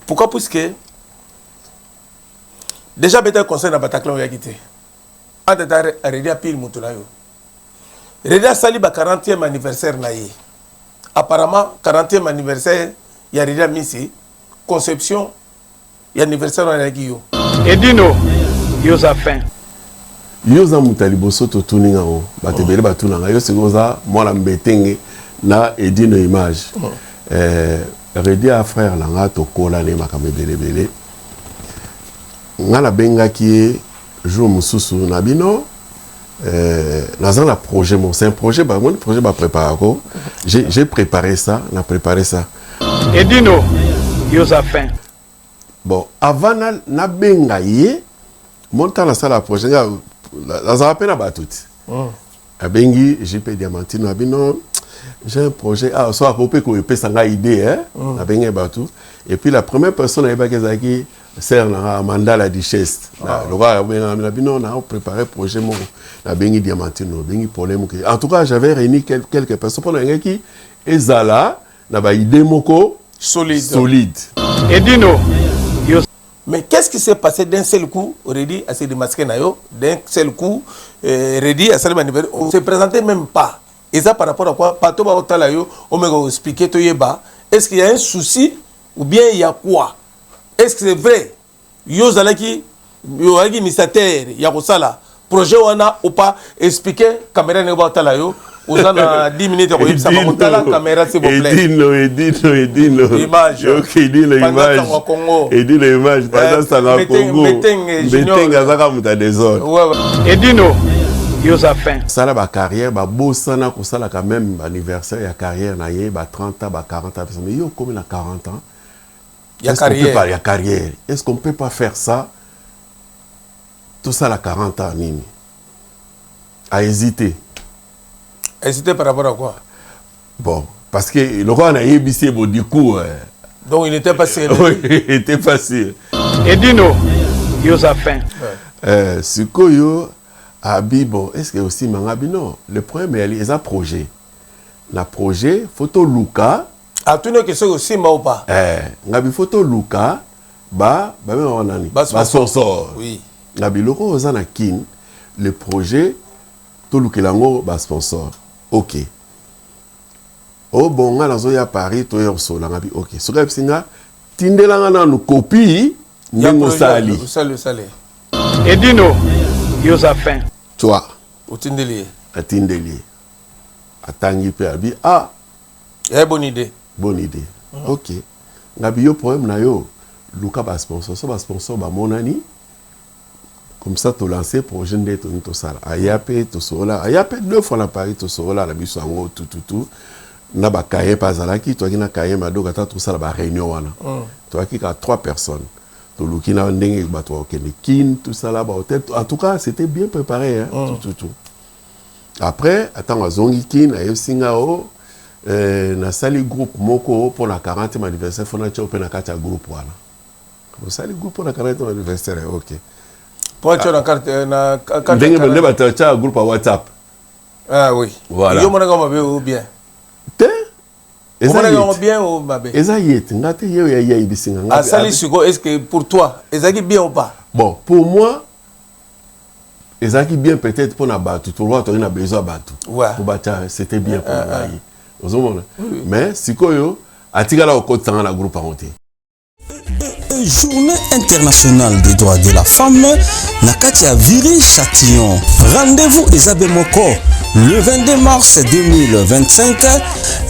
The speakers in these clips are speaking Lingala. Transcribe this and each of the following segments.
Pourquoi? Puisque déjà bête conseil dans Bataclan a quitté. En détail, Redi a pile Moutounayo. Redi a sali 40e anniversaire naïe. Apparemment 40e anniversaire, il y a Redi a mis conception, il y a anniversaire dans la Guillaume. Edino, yosa fin. Yosa Moutaliboso to tuninga o. Batebele batunanga. Yosa goza moi la mbetenge na Edino image. Redi a frère langa to kola ne makame belebele. Nga la benga qui jour mususu nabino dans un projet c'est un projet mon projet va préparer j'ai préparé ça n'a préparé ça Edino yosa fin bon avant na benga yé montant la salle à projet dans un peine à batut a bengi JP Diamantino nabino j'ai un projet soit à couper qu'on peut s'en idée hein na benga batut et puis la première personne à Bakezaki c'est un mandat la duchesse. Le roi a préparé projet mon la bengi Diamantino, bengi problème. En tout cas, j'avais réuni quelques personnes pour les qui ezala na ba idée moko solide. Edino. Mais qu'est-ce qui s'est passé d'un seul coup? Redi a s'est démasqué nayo, d'un seul coup Redi a s'est manifesté. On se présentait même pas. Et ça par rapport à quoi? Pato ba otala yo, on m'a expliqué to yeba. Est-ce qu'il y a un souci ou bien il y a quoi? Est-ce que c'est vrai? Yozalaki ministère Yakosala projet wana ou pas expliquer caméra ne va tala yo osana 10 minutes ko yibisa monta la caméra s'il vous plaît. Edino image. OK, Edino image. Edino image pendant ça na Congo. Metenga azaka muta désordre. Ouais. Edino yosa fin. Ça la ba carrière ba bosana ko sala quand même anniversaire ya carrière na ye ba 30 ans ba 40 ans mais yo comme na 40 ans. Il y a carrière. Est-ce qu'on ne peut pas faire ça? Tout ça à 40 ans, Nini. À hésiter. Hésiter par rapport à quoi? Bon, parce que le roi a ébissé du coup. Donc il n'était pas sûr. Oui, il n'était pas sûr. Edino, yosa fin. Sukoyo, Abibo, est-ce que aussi Mangabino? Le problème, il y a un projet. Le projet, photo Luka. A tout le que c'est aussi ou pas? Ngabi photo Luka ba même on a ni ba sponsor. Oui. Ngabi loko ozana kin le projet to lukelango ba sponsor. OK. Oh bon nga nazo ya Paris to yo so la ngabi OK. So ka singa tindelanga na no copie ndengo sali. Sali. Edino yosa fin. Toi. Otindeli. Atindeli. Atangi pe abi bonne idée. Bonne idée. OK. Ngabi yo problème na yo. Luka ba sponsor, so ba sponsor ba monani. Comme ça to lancer projet de to sala. Ayape to sola. Ayape 2 fois na Paris to sola na biso ngo tout. Na ba kaye pa zalaki to kina kaye madoka ta to sala ba réunion wana. To akika 3 personnes. To lukina ndenge ba to okene kin tout ça là ba hôtel. En tout cas, c'était bien préparé hein. Tout. Après, attends zongi kin ayo singao na sali groupe moko pour la 40e anniversaire fona cha open na kata groupe wana. Ko sali groupe pour la 40e anniversaire OK. Pour cha na carte na carte. Ndenge bende batacha groupe à WhatsApp. Ah oui. Voilà. Yo mona ngoma be ou bien. Te? Mona ngoma bien ou mabe. Eza yet ngate yo ya ibisinga ngate. Ah sali sugo est-ce que pour toi, ezaki bien ou pas? Bon, pour moi ezaki bien peut-être pour na batu, pour voir tu na besoin batu. Ouais. Pour bata, c'était bien pour moi. Mais sikoyo atikala okotanga na groupe amonté. Journée internationale des droits de la femme nakati ya Viry-Châtillon. Rendez-vous Ezabe Moko le 22 mars 2025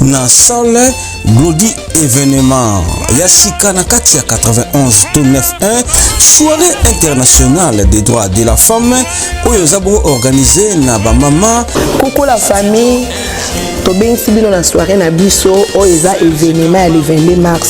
na salle Glody événement Yasika nakati ya 91 to 91 soirée internationale des droits de la femme oyo zabo organisé na ba mama coucou la famille tobengisi bino na soirée na biso oyo eza événement ya le 22 mars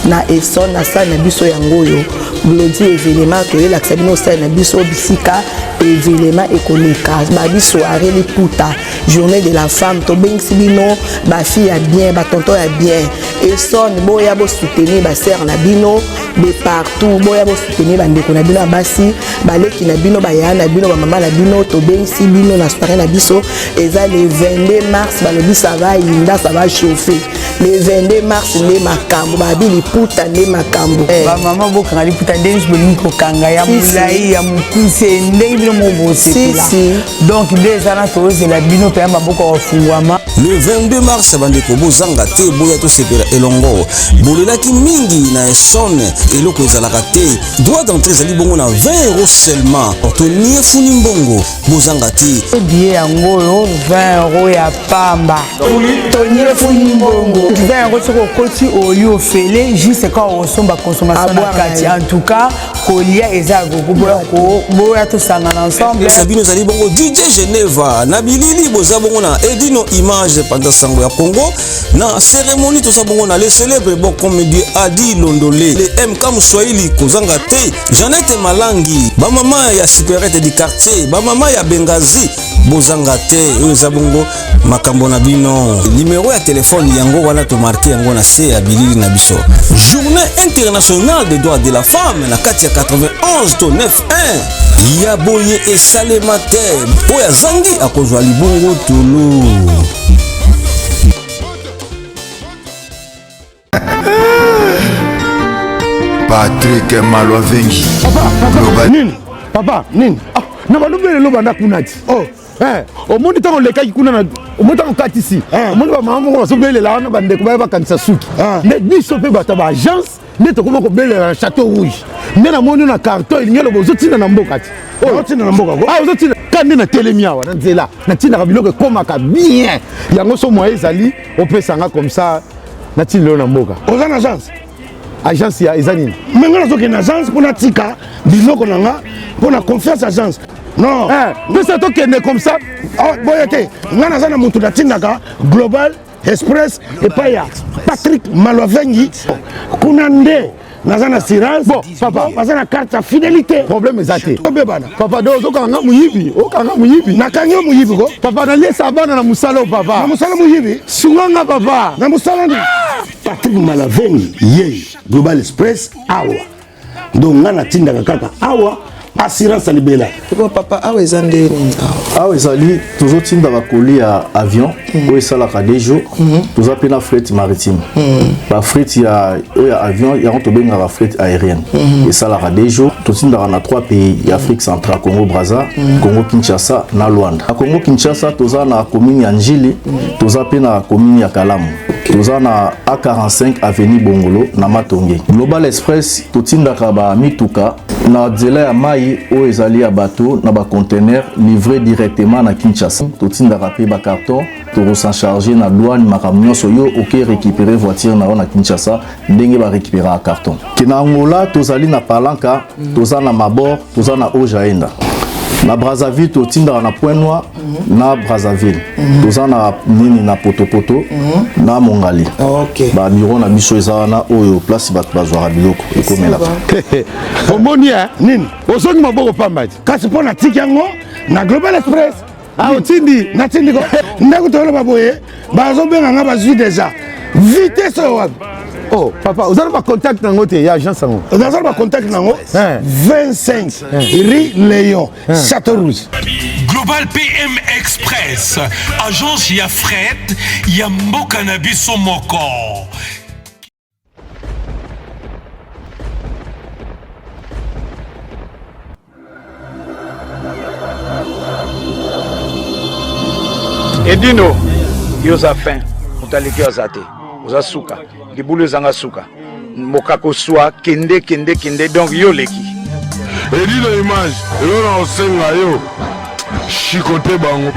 na Esson na salle na biso yango oyo Glody événement toyelakisa bino salle na biso bisika événement économique babi soirée les puta journée de la femme to beng sibino ba fille ya bien ba tonton ya bien et son boya bo soutenir ba sœur na bino de partout boya bo soutenir ba ndeko na bino basi ba leki na bino ba ya na bino ba mama na bino to beng sibino na soirée na biso eza le 22 mars ba le ça va inda ça va chauffer le 22 mars les makambo babi les puta les makambo ba mama bo kanga li puta ndenge bolingi ko kanga ya mulai ya mukuse ndenge bino mo bosé donc déjà na toze la bino pe maboko ofungwama. Le 22 mars bandeko bozanga te boya to sepela elongo bolelaki mingi na esone eloko ezalaka te droit d'entrée ezali bongo na 20 € seulement ortonie funi mbongo bozanga te billet yango yo 20 € ya pamba tonie funi mbongo 20 € soko koti oli ofele juste quand on somba consommation na kati en tout cas kolia eza boya to sangana ensemble sabino ezali bongo DJ Geneva na bilili boza bongo na Edino image pendant sango ya Congo na cérémonie to sa bongo na les célèbres bon comédien Adi Londolé les MK Mswahili kozanga te Jeannette Malangi ba mama ya supérette du quartier ba mama ya Bengazi bozanga te oyo za bongo makambo na bino numéro ya téléphone yango wana to marqué yango na se ya bilili na biso journée internationale des droits de la femme na kati ya 91 to 91 ya boye esalema te po ya zangi akozwa libongo tulu Patrick Malwavengi Papa nini na balobele lo banda kunati omoni ntango olekaki kuna na omoni ntango okatisi omoni bamama moko bazobelela wana bandeko baya bakanisa suki nde biso mpe bato ya baagence nde tokoma kobelela na chateau rouge nde namoni na carton elingi eloba ozotinda na mboka ti ozotinda na mboka ozotinda ka nde natelemi awa na nzela natindaka biloko ekomaka bien yango so moye ezali opesanga comme ça natindi lelo na mboka oza na agence agence ya eza nini me nga nazokende agence mpona tika biloko na nga mpona confiance agence non pesa tokende comme ça boye te nga naza na motu natindaka global express epai ya Patrick Malwavengi kuna nde naza na assurance papa baza na carte ya fidélité problème eza te obebana papa do ozokanga muyibi okanga muyibi nakangi yo muyibi ko papa naliesa bana na mosala o papa na mosala muyibi sunganga papa na mosala ni Patrick Malwavengi ye global express awa donc nga natindaka kaka awa assurance libela papa awa eza nde awa ezali tozotinda bakoli ya avion oyo esalaka des jours toza mpe na fret maritime bafret ya avion yango tobengaka fret aérienne esalaka des jours totindaka na 3 pays ya Afrique centrale Congo Brazza Congo Kinshasa na Luanda na Congo Kinshasa toza na commune ya Njili toza mpe na commune ya Kalamu toza na A45 avenue Bongolo na Matonge Global Express totindaka ba mituka na nzela ya mai oyo ezali ya bateau na ba conteneur livré directement na Kinshasa totindaka mpe ba carton tokosan charger na douane makambo nyonso yo oke récupérer voiture na yo na Kinshasa ndenge ba récupérer carton kina Angola tozali na Palanca toza na Mabor toza na Ojaenda na Brazzaville totindaka na Point Noir na Brazzaville toza na nini na Potopoto na Mongali ba bureau na biso eza wana oyo place bato bazwaka biloko ekomela omoni nini ozongi maboko pamba ti kasi mpo na tiki yango na Global Express otindi natindi ko ndeko toloba boye bazobenga nga bazwi deja vitesse oyo wapi oh papa vous avez pas contact nango te ya agence nango vous avez pas contact nango 25 rue Léon Château Rouge Global PM Express agence ya fret ya mboka na biso moko Edino yoza fin mutaleki azate oza suka libulu ezanga suka mokako swa kende donc yo leki Edino image elona osenga yo chikote bango.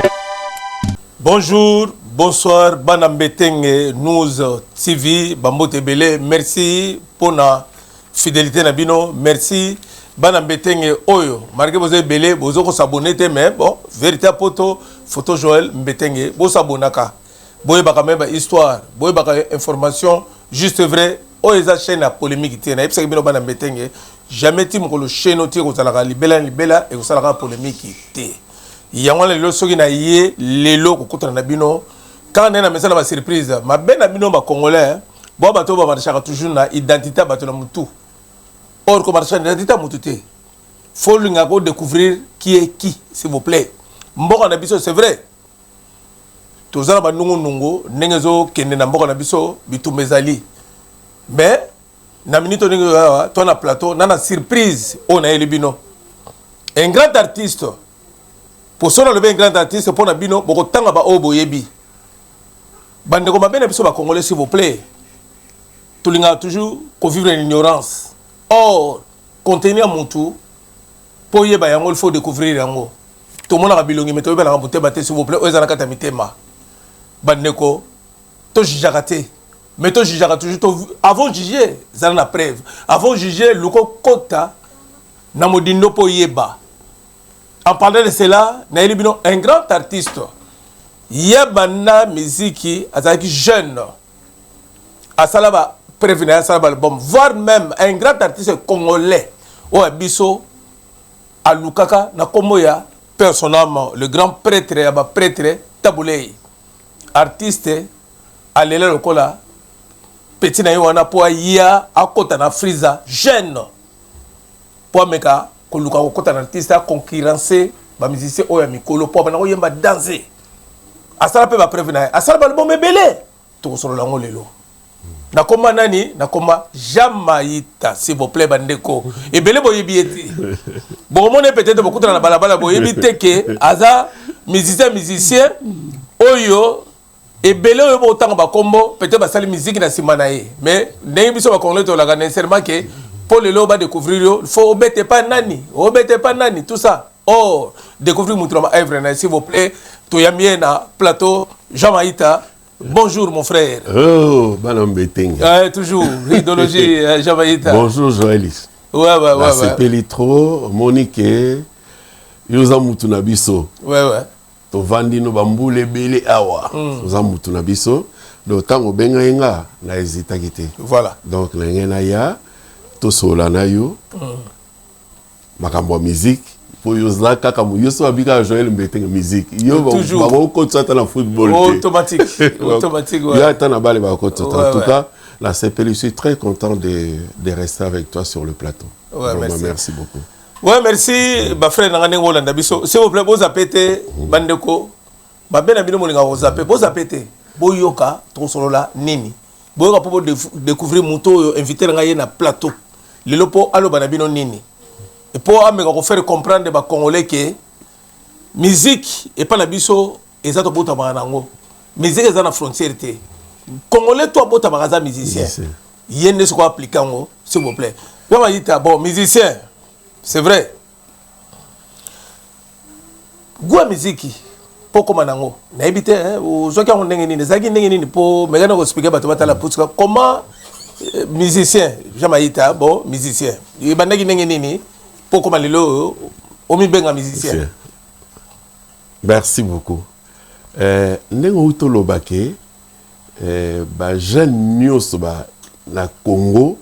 Bonjour, bonsoir, Bana Mbetenge News TV, Bambo Tebele, merci pour la fidélité Nabino, merci Bana Mbetenge Oyo, marquez vous belé, vous avez s'abonner mais bon, véritable photo Joël Mbetenge, vous s'abonnaka, vous baka même histoire, vous baka information juste vrai, Oeza chaîne à polémique tiena, et puis Bana Mbetenge jamais ti mokolo cheno ti kozalaka libela et kosalaka polémique te yango lelo soki na ye lelo kokutana na bino quand na mesala ba surprise mabe na bino ba congolais bo bato ba marchaka toujours na identité bato na mutu or ko marchaka identité mutu te faut lui ngako découvrir qui est qui s'il vous plaît mboka na biso c'est vrai tozala ba nungu nengezo kende na mboka na biso bitumezali mais na minute ningo to na plateau na surprise on a elibino un grand artiste pour ça le un grand artiste pour na bino boko tanga ba obo yebi bande ko mabena biso ba congolais s'il vous plaît tulinga toujours ko vivre l'ignorance or contenir mon tout pour yeba yango il faut découvrir yango tout monde a bilongi mais to yeba na mbote baté s'il vous plaît ozana kata mitema bande ko to jijaraté mais to jijara toujours avant juger ça na preuve avant juger luko kota na modindo po yeba. En parlant de cela, Naïlibino, un grand artiste, Yabana Miziki, Azaki jeune, Asalaba prévenu, Asalaba album, voire même un grand artiste congolais, au Abisso, à Lukaka, Nakomoya, personnellement, le grand prêtre, Taboulei, artiste, à l'élève Lokola, petit naïwana, pour Yia, à Kotana Friza, jeune, pour Meka. Ko luka ko kota artiste a concurrencer ba musicien o ya mikolo po bana ko yemba danser asala pe ba prévenir asala ba bon mebele to solo la ngolelo na koma nani na koma Jamaïta s'il vous plaît bandeko ebele boye bieti bon mon peut-être beaucoup na balabala boye biteke aza musicien oyo ebele oyo bo tanga ba kombo peut-être ba sali musique na simanae mais ndenge biso ba congolais to la nécessairement que pour les lots découvrir, il faut obéter pas nani, tout ça. Oh, découvrir mon travail, s'il vous plaît. Tu y bien na plateau, Jamaïta. Bonjour mon frère. Oh, Balam Betting. Toujours, idéologie Jamaïta. Bonjour Joëlis. Ouais. C'est Pelitro, Monique, Yosa Mutunabiso. Ouais. To vandi no bambule bele awa. Yosa Mutunabiso. Donc, tant au benga na hésita kité. Voilà. Donc, na ya. To sola na yo makambo musique pour yozla kaka mu yoso abika Joël Mbeteng musique yo ba ko tsata na football automatique ouais. Ya tana bale ba ko tsata en tout cas la CPL je suis très content de rester avec toi sur le plateau. Ouais, merci beaucoup. Ouais, merci ba frère na ngango landa biso s'il vous plaît bo zapete bandeko ba bena bino molinga bo zapete bo zapete bo yoka to solo la nini bo yoka pour découvrir moto inviter nga na plateau le lopo alo banabino nini et pour ameka ko faire comprendre ba congolais que musique et pas la biso ezato bota banango musique eza na frontière té congolais toi bota bagaza musicien yende ce ko appliquer ngo s'il vous plaît ba yita bon musicien c'est vrai goût musique pour comment nango na ebité ozoki on ndenge nini zaki ndenge nini pour megana ko expliquer bato batala puska comment musicien Jamaïta bon musicien il bandaki ndenge nini pour comment lelo omi benga musicien. Merci beaucoup. Ndenge utolobake ba jeune nyonso ba na Congo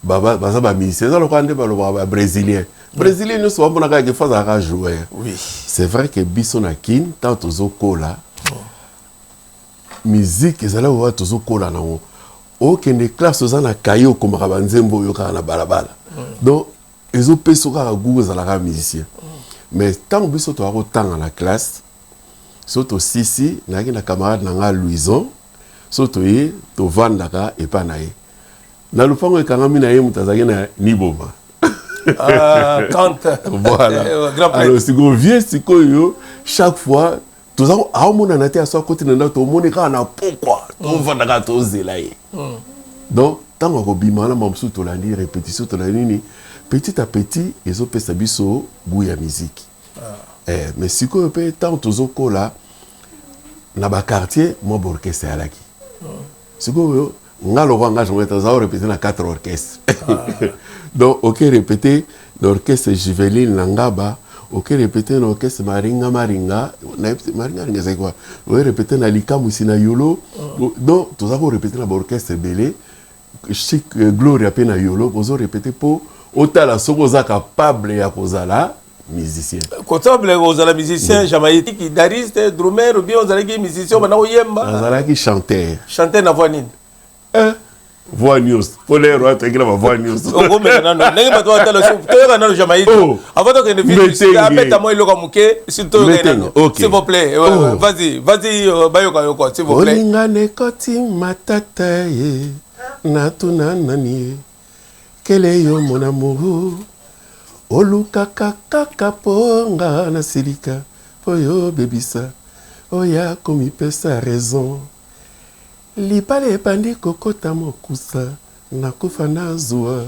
ba musicien za lokande ba brésilien brésilien nyonso ba monaka ke faza ka jouer. Oui. C'est vrai que biso na kin tant tozokola musique ezala wa tozokola nango okende classe oza na kayo komaka banzembo yoka na balabala donc ezo peso ka goût ezala musicien mais tant biso to akotanga na classe soto sisi na ki na camarade na nga Louison soto ye to vandaka epa na ye na lupango ekangami na ye mutazaki na niboma quand voilà alors si go vieux sikoyo chaque fois tous on a été à son côté na to monika na pourquoi on va dans to zelaye donc tant qu'on bimala mamsu to la ni répétition to la nini petit à petit ils ont pesa biso goût ya musique mais sikoyo pe tant tozoko là na ba quartier mo orchestre alaki sikoyo ngalo wanga je vais répéter na 4 orchestres donc OK répéter l'orchestre juvénile Nangaba OK répéter l'orchestre Maringa c'est quoi oui répéter na Likamu sina Yolo donc tout ça pour répéter la orchestre belé chic gloria pe na Yolo vous répéter pour otala soko za capable ya kozala musicien. Capable kozala musicien jamaïque, guitariste, drummer ou bien ozala ki musicien bana oyemba. Ozala ki chanteur. Chanteur na voix nini? Voix news. Pour les rois, tu as voix news. Oh, mais non, non, n'est pas toi, tu es dans le Jamaïque. Avant que ne vienne, appelle à moi le Kamouké, s'il te vous plaît. Vas-y, Bayoka Yoko, s'il vous plaît. Olingane koti matata ye, natuna nani, kele yo mon amour, oluka kaka ponga na silika, poyo bebisa, oya komi pesa raison. Lipale epandi kokota mokusa nakufa nazwa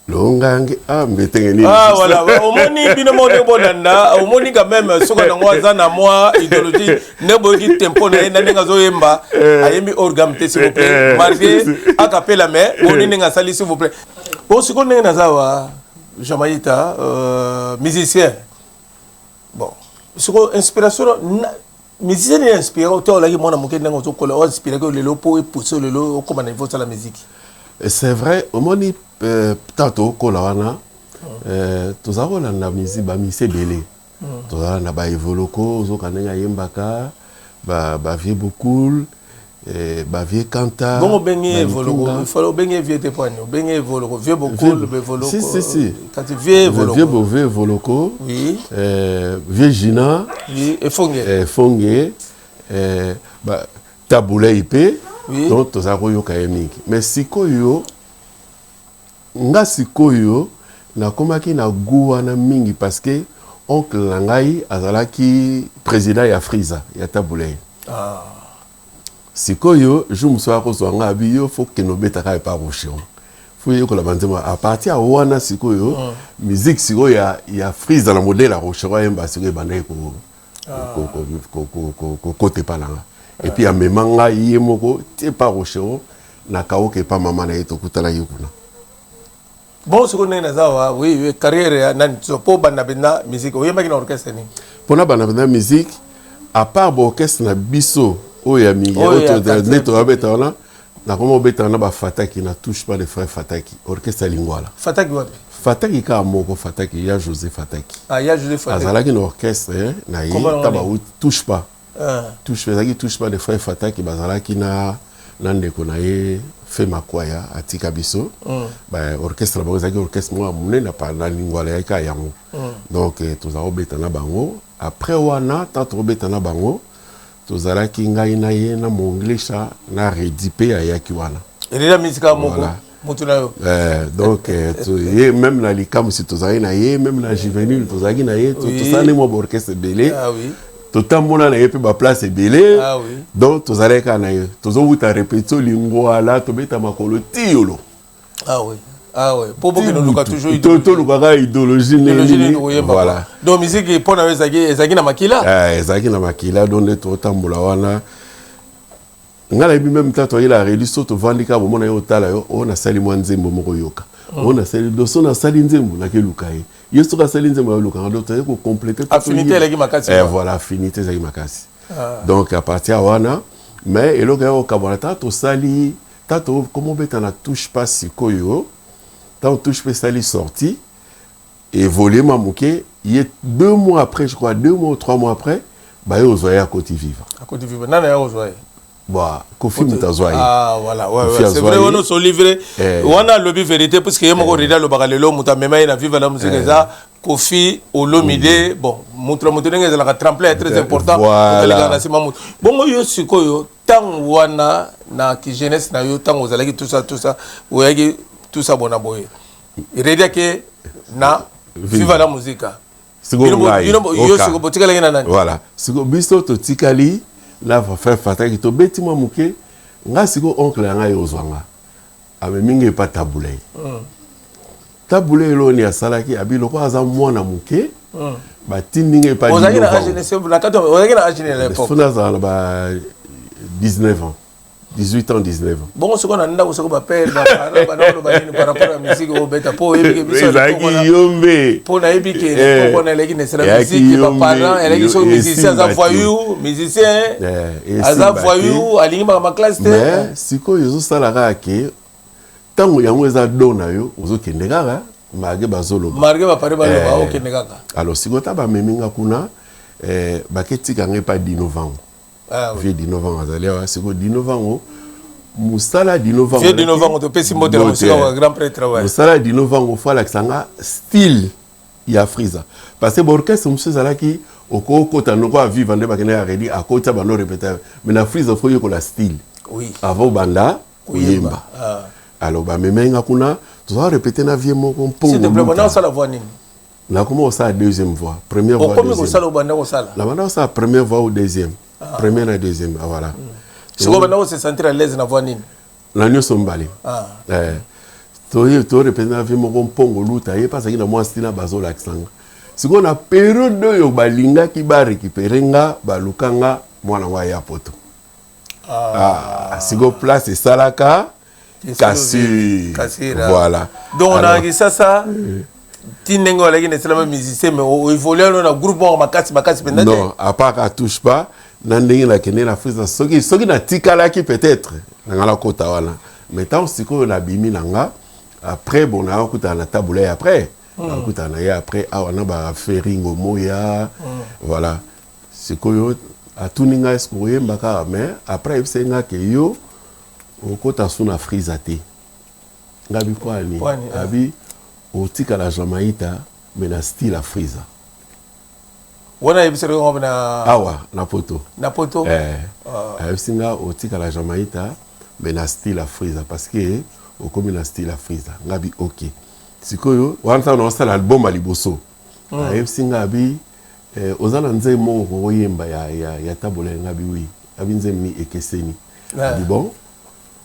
longange mbetengeni voilà omoni bino mo bonanda omoni quand même soka na ngwaza na moi idéologie nebo ki tempo na ndinga zoyemba ayemi orgamte s'il vous plaît marqué a capella mais oni ninga sali s'il vous plaît bon siko ndenge nazawa Jamaïta musicien bon siko inspiration musicien est inspiré autant là que moi na moké ndenge ozokola o inspiré que lelo po et pousser lelo comme on niveau la musique. C'est vrai omoni tato kola wana tous avons la musique ba mise belé tous na ba evoloko zo kanenga yembaka ba vie beaucoup ba vie canta bon bengi evoloko il faut bengi vie te poignes bengi evoloko vie beaucoup le evoloko si quand tu vie evoloko vie evoloko oui vie Gina oui et Fongé ba tabule ipé donc tous avons yo kayemiki mais sikoyo nga sikoyo na komaki na goût na mingi parce que oncle Langai azalaki président ya Friza ya tabule sikoyo je me suis accroché à bio faut que nous betaka pas rochon faut y que la bande à partir wana sikoyo musique sikoyo ya Friza la modèle la rochon yemba sikoyo bande ko côté palanga et puis à memanga yemoko te pas rochon na kaoke pas maman na eto kutala yukuna. Bon, ce qu'on est là, oui, carrière, pour banabina musique, oui, mais orchestre ni. Pour la banabina musique, à part l'orchestre na biso, oyami, neto abetana, na comment betana ba Fataki na touche pas les frères Fataki, orchestre lingwala. Fataki wapi? Fataki ka moko Fataki, ya José Fataki. Ah, ya José Fataki. Azalaki na orchestre, na taba touche pas. Touche pas les frères Fataki, bazalaki na ndeko na ye fait ma kwaya atika biso ba orchestre ba zaki orchestre moi mune na pa na lingwala ya ka yango donc tous a obetana bango après wana tant obetana bango tous ala ki ngai na ye na monglisha na redipe ya yaki wana et la musique moko mutuna yo donc ye même na likam si tous na ye même na juvenile tous aki na ye tous ça ne mo orchestre belé ah oui tout le monde a pu ma place belé donc tous allez quand tous ont voulu répéter lingwala to beta makolo tiolo ah oui pour que nous nous toujours tout le bagage idéologie voilà donc musique pour na ezaki na makila ezaki na makila donc les tout tambola wana ngala bi même temps il a réduit surtout vandika bo mona yo tala yo on a sali mwanzembo moko yoka on a sali doso na sali nzembo na kelukai yesu ka sali nzembo yoka donc ko compléter affinité la makasi voilà affinité za makasi donc à partir wana mais et le gars au kabona tato sali tato comment beta na touche pas sikoyo tant touche pas sali sorti et volé mamuke il 2 mois après je crois 2 mois ou 3 mois après ba yo zoya à Côte d'Ivoire nana yo zoya bah Kofi Mutazwai ah voilà ouais c'est vrai on nous livré on a lobby vérité parce que yemo ko rida lo bakalelo mutamema ina viva la musique ça Kofi Olomide bon mutra mutenenge la tremplin est très important pour les gars c'est mamut bon yo sikoyo tang wana na ki jeunesse na yo tang ozalaki tout ça oyaki tout ça bona boye redia ke na viva la musique yo siko botikala ngena nani voilà siko biso to tikali la frère Fataki to beti mo muke nga siko oncle nga yozwanga ame mingi pa tabulei tabulei lo ni asalaki abilo ko aza mwana muke ba tindinge pa ozaki na jeunesse na kato ozaki na jeunesse à l'époque funa za ba 19 ans 18 ans 19 ans bon ce qu'on a nda ko ba père ba parole ba ni par rapport à musique au beta po ebike biso ezaki yombe po na ebike po na leki ne sera musique ba parents eleki so musicien za voyou musicien za voyou alingi ba classe te mais siko yozo sala ka ke tango yango eza dona yo ozo kende kaka marge bazoloba marge ba pare baloba OK nekaka alors sikota ba meminga kuna baketi kange pa 10 novembre vie 10 novembre azali wa siko 10 novembre musala 10 novembre vie 10 novembre to pesi modèle musika grand prêtre ouais musala 10 novembre faut la sanga style ya Friza parce que l'orchestre monsieur zalaki oko kota noko a vivre ndeba kene ya redi akota bano répéter mais la Friza faut yoko la style oui avant banda kuyemba alors ba memenga kuna tu vas répéter na vie moko mpongo s'il te plaît maintenant ça la voix nini na comment ça deuxième voix première voix deuxième ça la banda ko sala la banda ça première voix ou deuxième première et deuxième voilà c'est comment on se sentir à l'aise na voix nini la nyo sombali to répéter na vie moko mpongo luta ye parce que na moi style na bazola accent siko na période yo balinga ki ba récupérer nga balukanga mwana wa ya poto siko place et salaka Kassi voilà donc on a dit ça tinengo la gine c'est la même musicien mais au évoluer dans le groupe on makasi pendant non à part à touche pas nandingi la kene la Friza soki na tikala ki peut-être na la kota wana mais tant siko na bimi nanga après bon na kuta na tabula après kuta na ya après awana ba feringo moya voilà siko yo atuninga eskoye mbaka mais après ibsenga ke yo okota suna Friza te ngabi kwani abi otika la Jamaïta mais na style à Friza wana ibisere ngo na awa na poto singa otika la Jamaïta mais na style à Friza parce que okomi na style à Friza ngabi OK sikoyo wana na sala album aliboso singa abi ozana nze mo ko yemba ya tabola ngabi oui abi nze mi ekeseni abi bon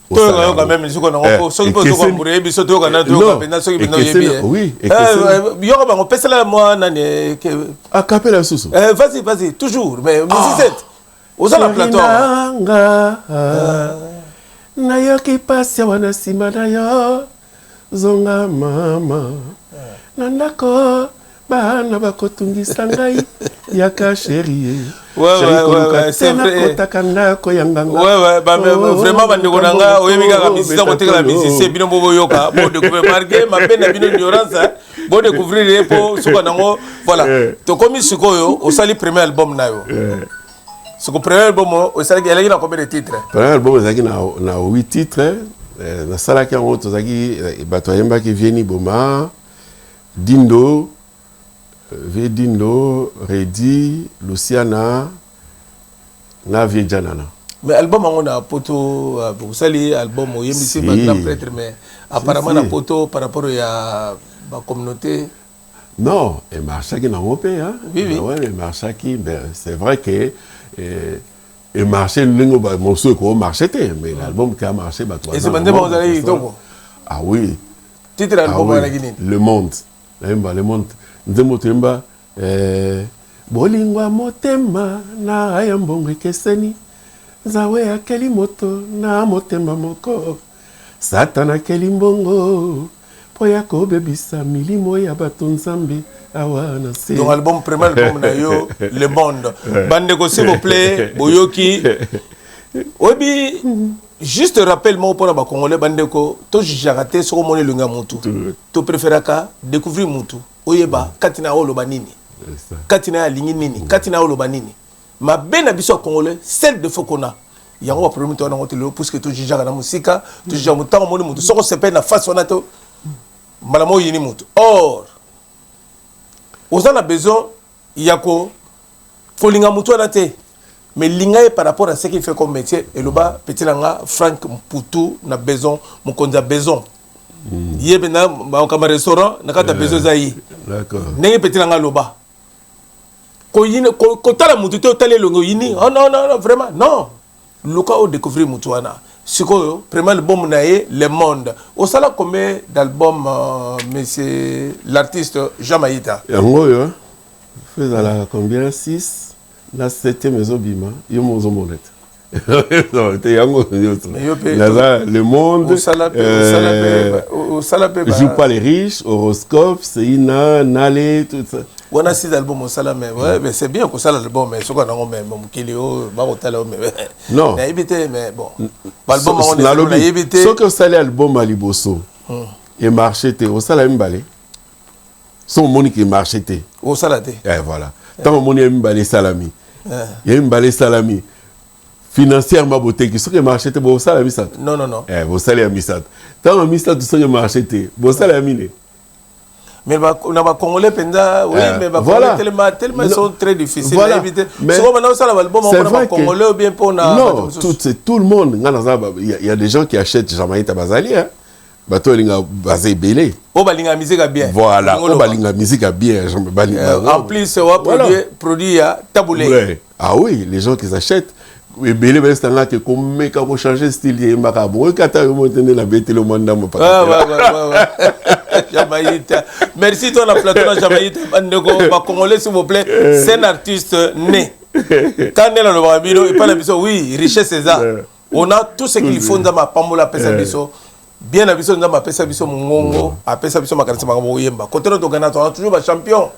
toi quand même siko na ko so ko ko mbure biso to kana to ka pena so bino yebi oui yo ba on pesela moi nani a capella susu vas-y toujours mais musicien ozana plateau na yo ki passe wana sima na yo zonga mama nandako bana bakotungisa ngai yaka chérie c'est vrai vraiment bandeko nanga oyebi kaka misisa kotekela musicien bino mbo boyoka bo découvrir marqué mabe na bino ignorance bo découvrir po suka nango voilà to komi sikoyo osali premier album na yo siko premier album osali eleki na combien de titres premier album osali na 8 titres na salaki yango tozaki bato yemba ki vieni boma Dindo Vedindo, Redi, Luciana, Navi Janana. Mais album on a poto, vous savez album au YMC grand prêtre mais apparemment na poto par rapport à la communauté. Non, et Marchaki n'a pas hein. Oui. Ouais, Marchaki, ben c'est vrai que et marché le morceau qu'on marchait mais l'album qui a marché bah toi. Et c'est maintenant vous allez donc. Ah oui. Titre album à la Guinée. Le Monde. Le Monde. Ndemotemba bolingwa motema na ayambongo keseni zawe akeli moto na motemba moko satana keli mbongo poya ko bebisa milimo ya bato nzambe awana se donc album premier album na yo Le Monde bande ko s'il vous plaît boyoki obi juste rappelle-moi pour les Congolais bande ko to jaraté so moni lunga mutu to préféraka découvrir mutu oyeba katina oloba nini katina alingi nini katina oloba nini ma bena biso Congolais celle de fokona yango ba problème to na ngotelo parce que to jijaka na musika to jija mutango moni mutu soko sepe na face wana to malamo yini mutu or ozana besoin yako kolinga mutu wana te mais linga par rapport à ce qu'il fait comme métier et le bas petit langa Frank Mputu na besoin mon konza besoin yebena ba comme restaurant na kata besoin zayi d'accord nenge petit langa loba ko yini ko tala mutu te tale longo yini oh non vraiment non luka o découvrir mutu wana sikoyo premier album naé Le Monde au sala combien d'albums monsieur l'artiste Jamaïta yango yo fait la combien 6 la 7e maison bima yo mozo monete Le Monde joue pas les riches horoscope c'est ina nale tout ça on a 6 albums au salam mais c'est bien que ça l'album mais ce qu'on a même mon kilio ba otala mais non mais éviter mais bon album on a évité ce que ça l'album à liboso et marché te au salam balé son moni qui marché té au salade voilà tant moni a mbalé salami il y a mbalé salami financièrement beauté qui sont que marché té au salami ça non au salami ça tant misat tout ça marché té au salami né mais on a congolais penda oui mais voilà tellement ils sont très difficiles voilà. à éviter Mais c'est comme ça l'album on a congolais ou bien pour tout le monde il y a des gens qui achètent Jamaïta Bazali hein bato linga basé belé o balinga musique bien voilà o balinga musique bien en plus c'est produit ya taboulé ah oui les gens qui achètent et belé ben c'est là que comme mec a changer style et makabo quand tu monter la bête le monde dans Jamaïta merci toi la plateau Jamaïta bandeko ba congolais s'il vous plaît c'est un artiste né quand elle le babino et pas la biso oui richesse c'est ça on a tout ce qu'il faut dans ma pambola pesa biso bien la biso dans ma pesa biso mongongo a pesa biso makanisa makambo yemba côté notre Ghana on a toujours ba champion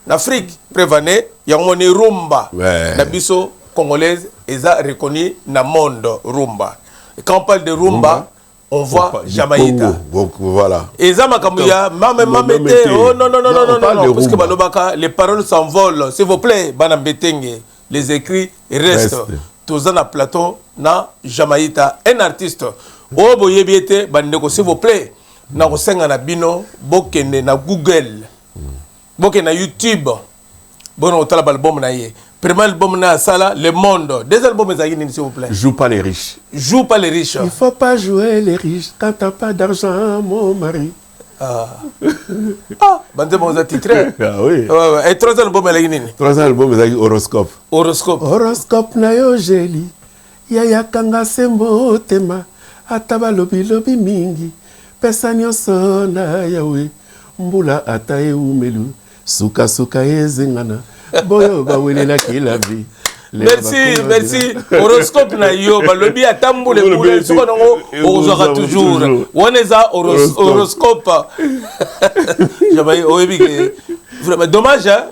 d'Afrique prévané ya ngone rumba la biso congolaise eza reconnu na monde rumba et quand on parle de rumba on voit Jamaïta voilà eza makambo ya mamete oh non parce que balobaka les paroles s'envolent s'il vous plaît bana mbetenge les écrits restent tous na plateau na Jamaïta un artiste o boyebiete bandeko s'il vous plaît na kosenga na bino bokende na Google bokende na YouTube bono otala album na ye premier album na sala le monde des albums ezaki s'il vous plaît joue pas les riches il faut pas jouer les riches quand t'as pas d'argent mon mari bande bon titré ah oui et trois albums ezaki nini trois albums ezaki horoscope na yo jeli yaya kanga sembo tema ataba lobi mingi pesa nyonso na yawe mbula ata eumelu suka ezengana boyo bawelela kila vie merci horoscope na yo balobi atambule boule soko nango ozwaka toujours waneza horoscope jabai oyebi vraiment dommage hein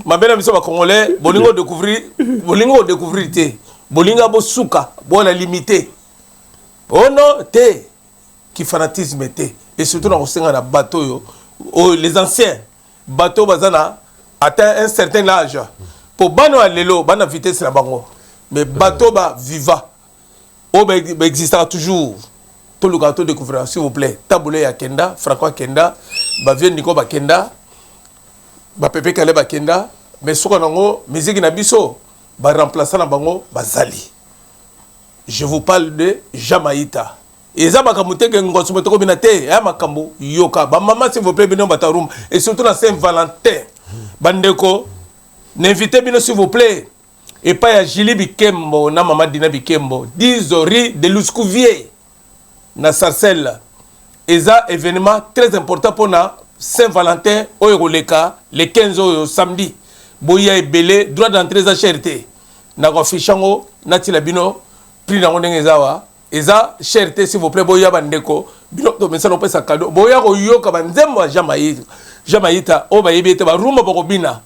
mabena biso ba congolais bolingo découvrir té bolinga bo suka bo la limiter oh non té qui fanatisme té et surtout na kosenga na bateau yo les anciens bateau bazana atteint un certain âge pour bano alelo bana vitesse la bango mais bateau ba viva existera toujours tout le gâteau découvrir s'il vous plaît taboulé ya kenda Franco kenda ba vient Nico ba kenda ba Pepe Kale ba kenda mais soko nango musique na biso ba remplaçant na bango bazali je vous parle de Jamaïta eza makambo teke ngoso motoko binate ya makambo yoka ba maman s'il vous plaît bino batarum et surtout na Saint-Valentin bandeko n'invitez bino s'il vous plaît et pas ya Jili Bikembo na Mama Dina Bikembo Dizori de Luscouvier na Sarcelles eza événement très important pour na Saint-Valentin oyoleka le 15 samedi boya ebele droit d'entrée za cherté na ko fichango na tilabino prix na ndenge zawa eza cherté s'il vous plaît boya bandeko bino to mesa no pesa cadeau boya ko yoka banzembo ya Jamaïta o ba yebete ba rumba boko bina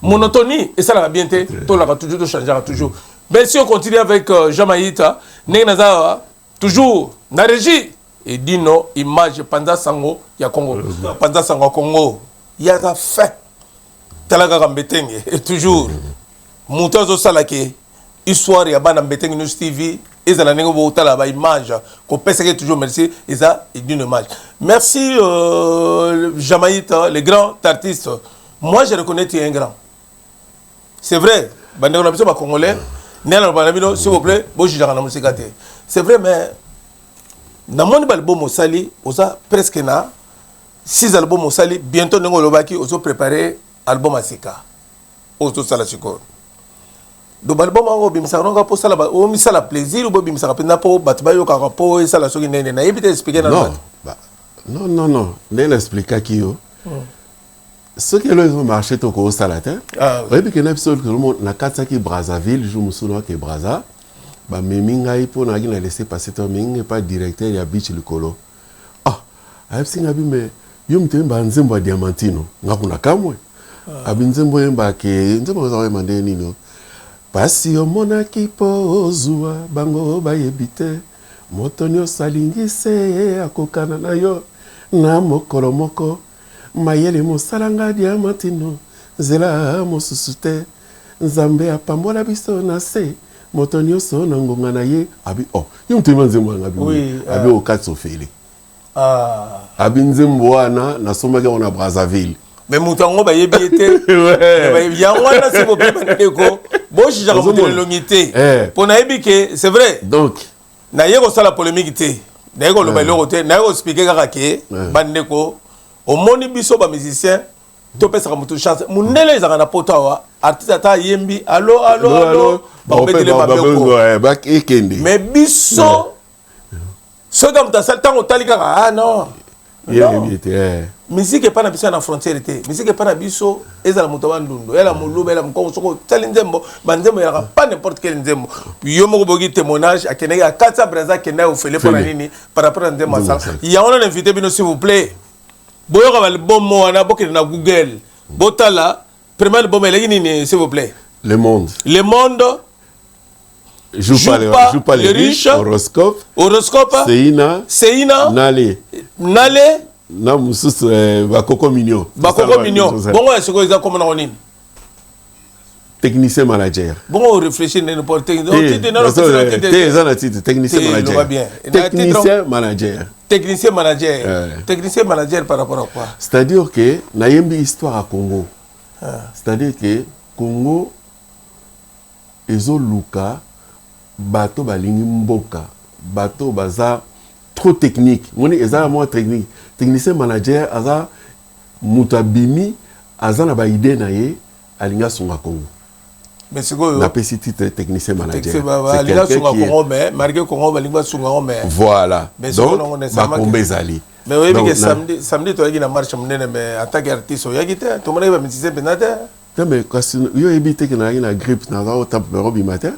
monotonie et ça la bien té to la toujours to changer toujours bien si on continue avec Jamaïta nenga toujours na régie et dino image panda sango ya Congo panda sango Congo ya ta fait talaga kambetenge et toujours montazo salake histoire ya bana mbetenge news TV ezala nengo bo tala ba image ko peseke toujours merci eza et d'une image merci Jamaïta les grands artistes moi je reconnais tu es un grand c'est vrai bande on a besoin ba congolais nela ba s'il vous plaît bo jijaka na musika te c'est vrai mais na moni ba album osali oza presque na 6 albums osali bientôt nengo lobaki ozo préparer album asika ozo sala siko do album ngo bimisa ronga po sala o misala plaisir ou bimisa pena po batba yo ka po sala soki nene na ebite expliquer na non nene expliquer ki yo ce qui est marché au Congo Salatin, oui, puis que na Katsaki Brazzaville, je me souviens que Brazza, bah meminga ipo na gina laisser passer ton ming pas directeur ya beach le colo. Ah, a singa bi me yum te mba nzembo diamantino, ngakuna kamwe. Abi nzembo yemba ke nzembo za mande nino. Pasi o mona kipo ozua bango ba yebite. Motonyo salingise akokana na yo na mokolo moko. mayele mosalanga diamantino nzela mosusu te nzambe apambola biso na se moto nyonso na ngonga na ye abi yo mutu nzembo anga abi okatsi ofele abi nzembo wana nasomaki ona Brazzaville mais mutu ango bayebi ete yango wana s'il vous plaît bandeko boshijaka mutu elongi te mpo nayebi ke c'est vrai donc naye kosala polémique te naye koloba eloko te naye koexplike kaka ke bandeko omoni biso bamusicien topesaka mutu chance munene ezaka na poto awa artiste ata ayembi allo bakobetele mabeko ekende mais biso soki mutu asali ntango otali kaka non musique epa na biso na frontière te musique epa na biso ezala moto bandundu ela moluba ela mkongo soko otali nzembo banzembo elaka pas n'importe quel nzembo yo moko boki témoignage akendeki akati ya braza akendaki ofele mpona nini par rapport na nzembo asala yango na invité bino s'il vous plaît boyoka balbum wana bokende na Google botala premier album eleki nini s'il vous plaît Le Monde joue pas les riches horoscope Seina Nale na mususu bakoko mignon bongo ya siko eza komona ko nini technicien manager bongo réfléchir n'importe technicien manager par rapport à quoi? C'est-à-dire que nayembi histoire à Congo. C'est-à-dire que Congo ezoluka bato balingi mboka bato baza trop technique moni eza moins technique technicien manager aza mutabimi aza na ba idée na ye alinga songa Congo mais sikoyo na pesi titre technicien manager c'est quelqu'un qui Congo mais marqué Congo balinga songa mais voilà donc ba kombezali mais oui que samedi to yaki na marche munene mais en tant qu'artiste yaki te to mona ba musicien penate mais kasi yo ebite que na grippe na za otap robi matin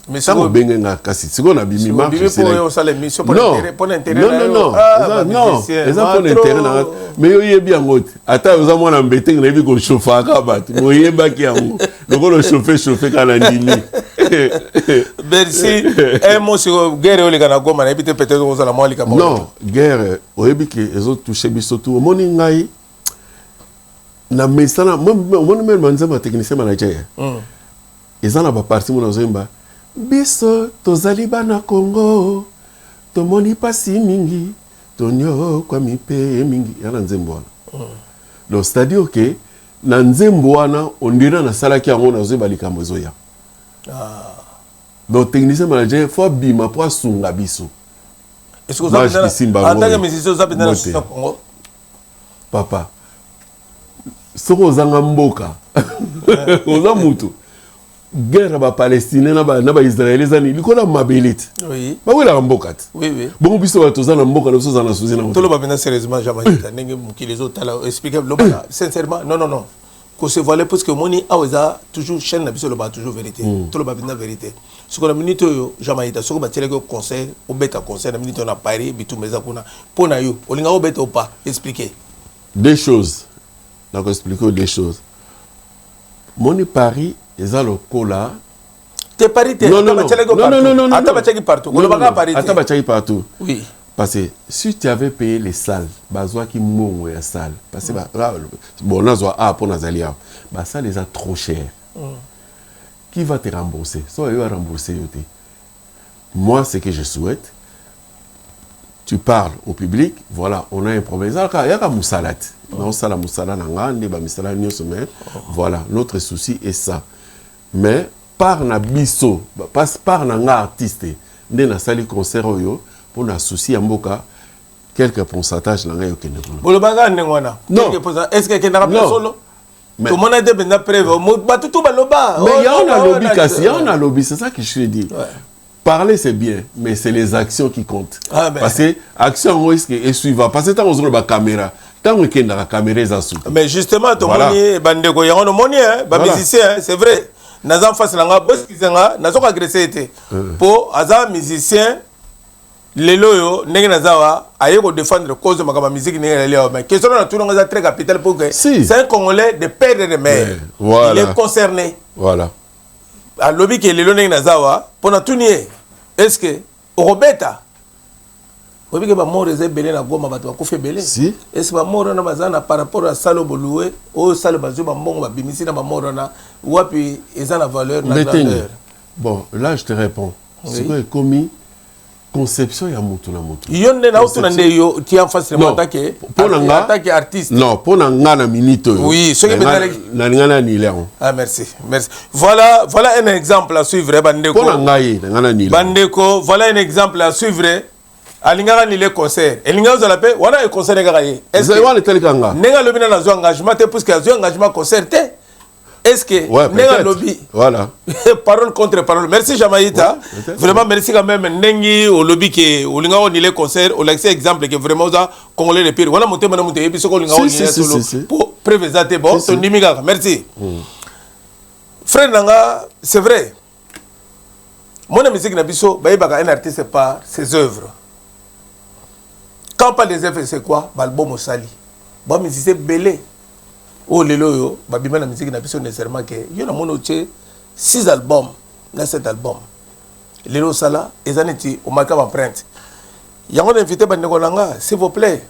mais ça vous benga na kasi siko na bimi marche c'est pour ça l'émission pour intérêt non eza pour intérêt na mais yo yebi yango ata oza mwana mbete na yebi ko chauffer ka bato mo yeba ki yango loko lo chauffer kana ndimi merci un mot sur guerre ole kana goma na yebi te peut-être oza la mwali kama non guerre oyebi ke ezo toucher biso tout moni ngai na mesana moni même manzema technicien manager ezana ba parti mona zomba biso tozali bana Congo tomoni pasi mingi tonyo kwa mipe mingi yana nzembo wana donc c'est-à-dire que na nzembo wana ondira na salaki yango na zo balika mozoya donc technicien manager faut bima pour sunga biso est-ce que vous avez en tant que musicien vous avez dans le Congo papa soko zanga mboka oza mutu guerre ba palestinien na ba israélien zani likola mabelite oui ba wela mboka oui bon biso bato zana mboka na biso zana suzi na to lo ba bena sérieusement jamais ndenge mukili zo tala expliquer lo ba sincèrement non ko se voiler parce que moni aweza toujours chaîne na biso lo ba toujours vérité to lo ba bena vérité ce qu'on a minute yo jamais ita soko ba tele ko conseil o beta conseil na minute on a paré bitu meza kuna pona yo olinga o beta o pas expliquer deux choses donc expliquer deux choses moni Paris eza lokola te parité non ata bachaki partout ata bachaki partout oui parce que si tu avais payé les salles bazwa ki mongo ya salle parce que bon nazwa pour nazali ba ça les a trop cher qui va te rembourser so il va rembourser yote moi ce que je souhaite tu parles au public voilà on a un problème yaka musalat non ça la musala nanga ndi ba misala nyoso mais voilà notre souci est ça mais par na biso passe par nanga artiste ndé na sali concert oyo pour na souci ya mboka quelques pourcentages nanga yo kende ko bolobanga ndengwana quelques pourcentages est-ce que kenaka solo tout le monde a des ben preuve ba tout baloba mais ya on a lobby kasi ya on a lobby c'est ça que je te dis parler c'est bien mais c'est les actions qui comptent parce que action risque et suivant parce que tant on ba caméra tant on kenda la caméra za sous mais justement to moni bandeko ya on moni ba musicien c'est vrai naza face na nga boss kizanga nazo agresser été pour aza musicien lelo yo ndenge nazawa aye ko défendre cause de ma musique ndenge lelo mais question na tout nga très capital pour que c'est un Congolais de père et de mère il est concerné voilà a lobby que lelo ndenge nazawa pour na tout nier est-ce que Robeta obi ke ba mort eza belé na goma bato ba kufa belé si est-ce ba mort na bazana par rapport à salo boloué o salo bazo ba mbongo ba bimisi na ba mort na wapi eza na valeur na grandeur. Bon, là je te réponds. C'est quoi commis conception ya mutu na mutu. Yonne na utuna nde yo ti en face mo attaquer attaquer artiste. Non, pour na ngana minute. Oui, ce que na ngana ni léon. Ah merci. Merci. Voilà un exemple à suivre bandeko. Pour na ngai na ngana ni. Bandeko, voilà un exemple à suivre. Alingara ni le concert. Elinga zo la paix, wana e concert ngara ye. Est-ce que wana tel kanga? Nenga lobi na zo engagement te parce que zo engagement concert te. Est-ce que nenga lobby voilà parole contre parole. Merci Jamaïta. Ouais, vraiment merci quand même nengi au lobby que au linga on le concert au l'accès exemple que vraiment ça congolais le pire. Voilà monter mana monter et puis ce qu'on linga on solo pour préviser bon ton nimiga. Merci. Frère Nanga, c'est vrai. Mon musique na biso ba yebaka un artiste par ses œuvres. Quand on parle des œuvres c'est quoi? L'album au sali. Bon musicien belé. Oh lelo yo babima na musique na biso nécessairement que yo na mono tché 6 albums na 7 albums lelo sala ezaneti o marque empreinte yango invité bandeko nanga s'il vous plaît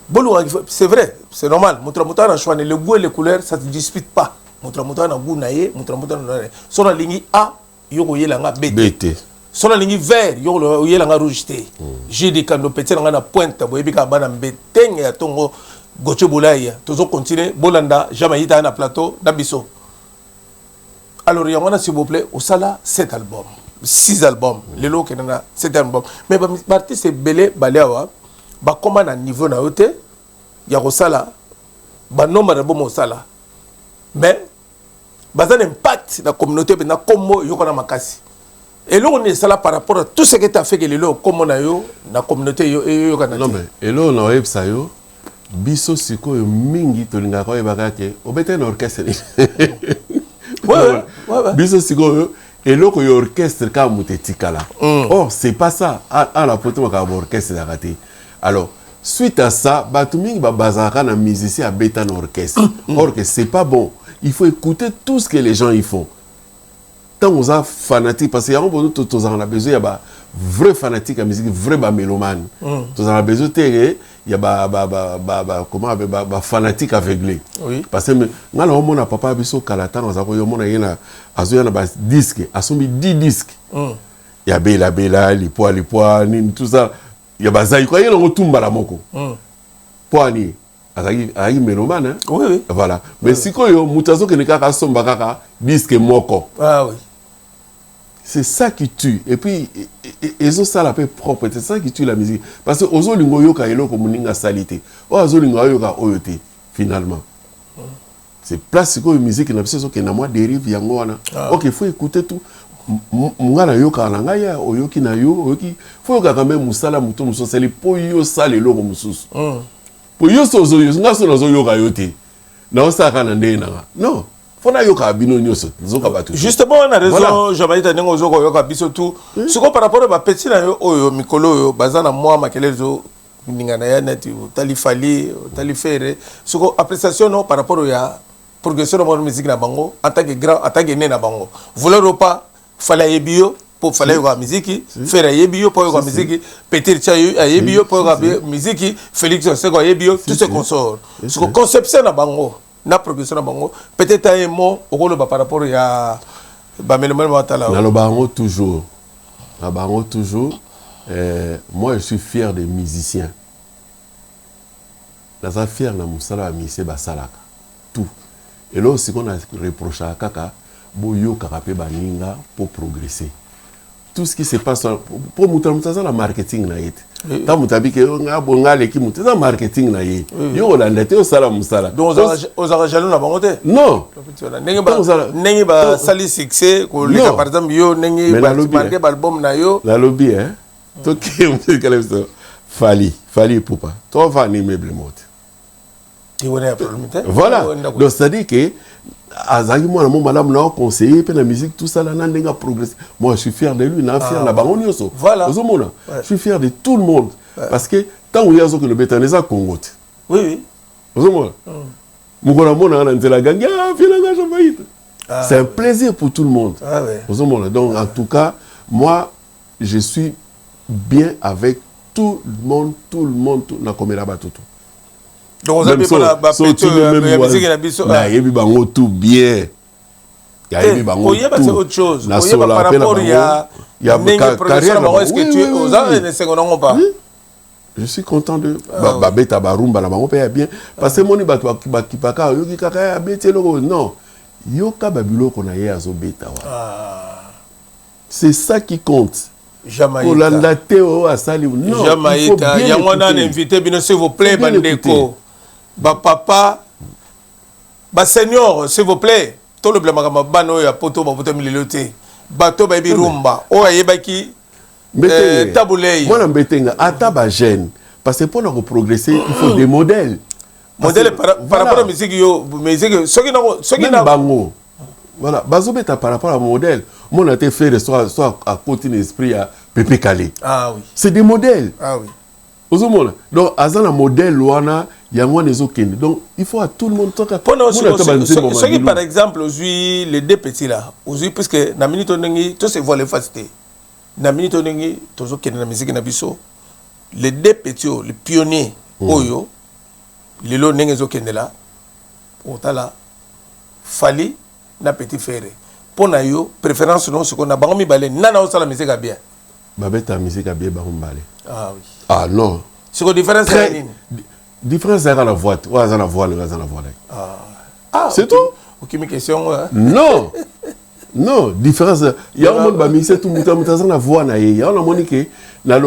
bolo c'est vrai c'est normal mutra mutana choisir le goût et les couleurs ça se dispute pas mutra mutana goût naie mutra mutana sur la ligne A yo ko yelanga BT sur la ligne vert yo ko yelanga rouge té j'ai des canaux petit na pointe boyebika bana mbetenge ya tongo Goche Boulaya, toujours continuer, Bolanda, Jamaïta na plateau, Nabiso. Alors, il y a s'il vous plaît, au Sala, 7 albums, 6 albums, les lots qui ont 7 albums. Mais l'artiste c'est belé, Baleawa, comment à niveau na yote, il y a au Sala, nombre d'albums au Sala. Mais, il y a un impact dans la communauté, dans comment il y a makasi. Et là, on est ça par rapport à tout ce que tu as fait, que les lots, comment on a eu, dans la communauté, non, mais, et là, on a eu ça, biso siko yo mingi tolinga ko yebaka ke obete na orchestre ouais biso siko yo eloko yo orchestre ka mutetikala oh c'est pas ça à la poto ka orchestre la raté alors suite à ça batu mingi ba bazaka na musicien à beta na orchestre or que c'est pas bon il faut écouter tout ce que les gens y font tant on a fanatique parce que on a besoin ya ba vrai fanatique à musique vrai ba mélomane tous on a besoin il y a comment fanatique aveuglé oui parce que ngala on mona papa biso kalata on zako yo mona yena azoya na ba disque asombi 10 disques ya bela les poids ni tout ça ya bazai ko yena ngotumba la moko poani azaki mélomane oui voilà mais siko yo mutazo ke nekaka somba kaka disque moko ah oui. C'est ça qui tue. Et puis, ils ont ça la paix propre. C'est ça qui tue la musique. Parce que ozo lingo yoka elo comme ninga salité. Ozo lingo yoka oyote finalement. C'est place que musique na biso que na moi dérive yango wana. OK, faut écouter tout. Mungana yoka na ngaya oyoki na yo oyoki. Faut yoka quand même musala muto musoseli po yo sale loko mususu. Po yo sozo yo ngaso na zo yoka yote. Na osaka na ndena. Non. Justement, on a raison, Jamaïta Nengo Zoko Yoka Bisotou. Ce qu'on par rapport à petit Oyo, Mikolo, Bazana, moi, Makelezo, Ninganaya, Talifali, Talifere. Ce qu'on appréciation non par rapport à progression de la musique na Bango, en tant que grand, en tant que né na Bango. Vouloir ou pas, fallait bio pour fallait la musique, faire bio pour la musique, Peter Chayu, bio pour la musique, Félix Sego bio, tout ce qu'on sort. Ce qu'on conception na Bango. Na progression na bango peut-être un mot au rôle par rapport à Bamelomel Matala na lo bango toujours na bango toujours moi je suis fier des musiciens na za fier na musala wa mise basalaka tout et là aussi qu'on a reproché à kaka boyo kakape baninga pour progresser tout ce qui se passe pour mutamuta la marketing na yete ta mutabi ke nga bonga leki mutaza marketing na ye yo olanda te osala musala donc aux arajalou na bangote non nengi ba sali succès ko lika par exemple yo nengi ba marqué album na yo la lobby hein to ke musique so fali poupa to va ni meuble mode voilà donc ça dit que azaki moi mon madame là conseiller pe la musique tout ça là ndenga progresser moi je suis fier de lui na fier la bango nyoso voilà je suis fier de tout le monde parce que tant où il y a zo que le bétanesa Congo oui ozomona mukona mona na nzela gangi filanga Jamaïta c'est un plaisir pour tout le monde ozomona donc en tout cas moi je suis bien avec tout le monde, na komela ba tout. Donc, vous avez pas la musique et la biso. Tout bien. Il y a autre chose. Par rapport il y a carrière. Est-ce que tu es aux arts et ne secondes pas? Je suis content de Babeta Barumba, la bien. Parce que mon ibato qui paka, yoki kaka abete logo. Non. Yoka babilo qu'on a hier à Zobeta. C'est ça qui compte. Jamaïta. Olanda Théo à Sali. Non. Jamaïta. Il y a un invité, s'il vous plaît, Bandeko. Papa. Seigneur, s'il vous plaît. Tout le blâme à Bano et à Poto, Bapoto Mililoté. Bato Baby Rumba. Oh, Ayebaki. Taboulé. Moi, je Ataba gêne. Parce que pour nous progresser, il faut des modèles. Modèles par rapport à la musique, ceux qui n'ont voilà, Bazobeta par rapport à modèle. Moi, on a été fait soit à côté de l'esprit à Pépé Calé. Ah oui. C'est des modèles. Ah oui. Donc, à un modèle, il y a moins des autres. Donc, il faut à tout le monde. Ceux qui, par exemple, aujourd'hui, les deux petits là, aujourd'hui, puisque dans la minute, tout se voit les facilités. Dans la minute, tout ce qui est dans la musique, les deux petits, les pionniers, Oyo, les lots n'engagent aucun là, là, Fali, na petit ferré. Pour nous, préférence, non, ce qu'on a, bangomi balé, nana aussi la musique à bien. Babeta musique à bien, bangomi balé. Ah oui. Ah non. C'est quoi la différence? Différence, c'est la voix. Ouais, c'est la voix, Ah, c'est tout. Ok, mes questions. Non. Non, différence. Il y a un monde qui mixé tout le monde, il y a la voix. Il y a un monde qui n'a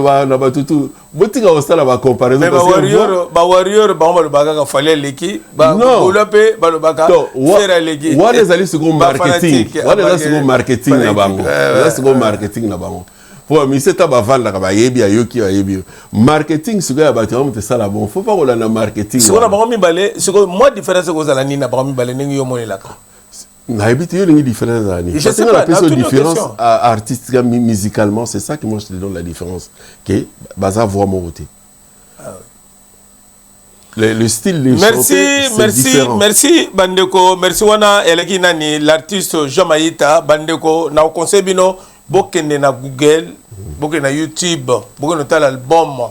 tout. Botika aussi la comparaison. Mais warrior, le baga fallait l'équipe. Non. Le baga faire l'équipe. What is the second marketing? What is the second marketing na bango? That's the marketing na bango. Pour mixer ta bavanda ka ba yebi ayoki ayebi. Marketing ce gars ba tu ça là bon. Faut pas qu'on a marketing. Ce qu'on a bango mi balé, ce que moi différence que ça la ni na bango mi balé ningi yo moni là. Na habité yo ningi différence là ni. Je sais pas la différence artistique musicalement, c'est ça qui moi je te donne la différence que baza voix mon côté. Le style de chanter, merci Bandeko, merci wana eleki nani l'artiste Jamaïta Bandeko na conseil bino bokende na Google, bokende na YouTube, bokende na l'album,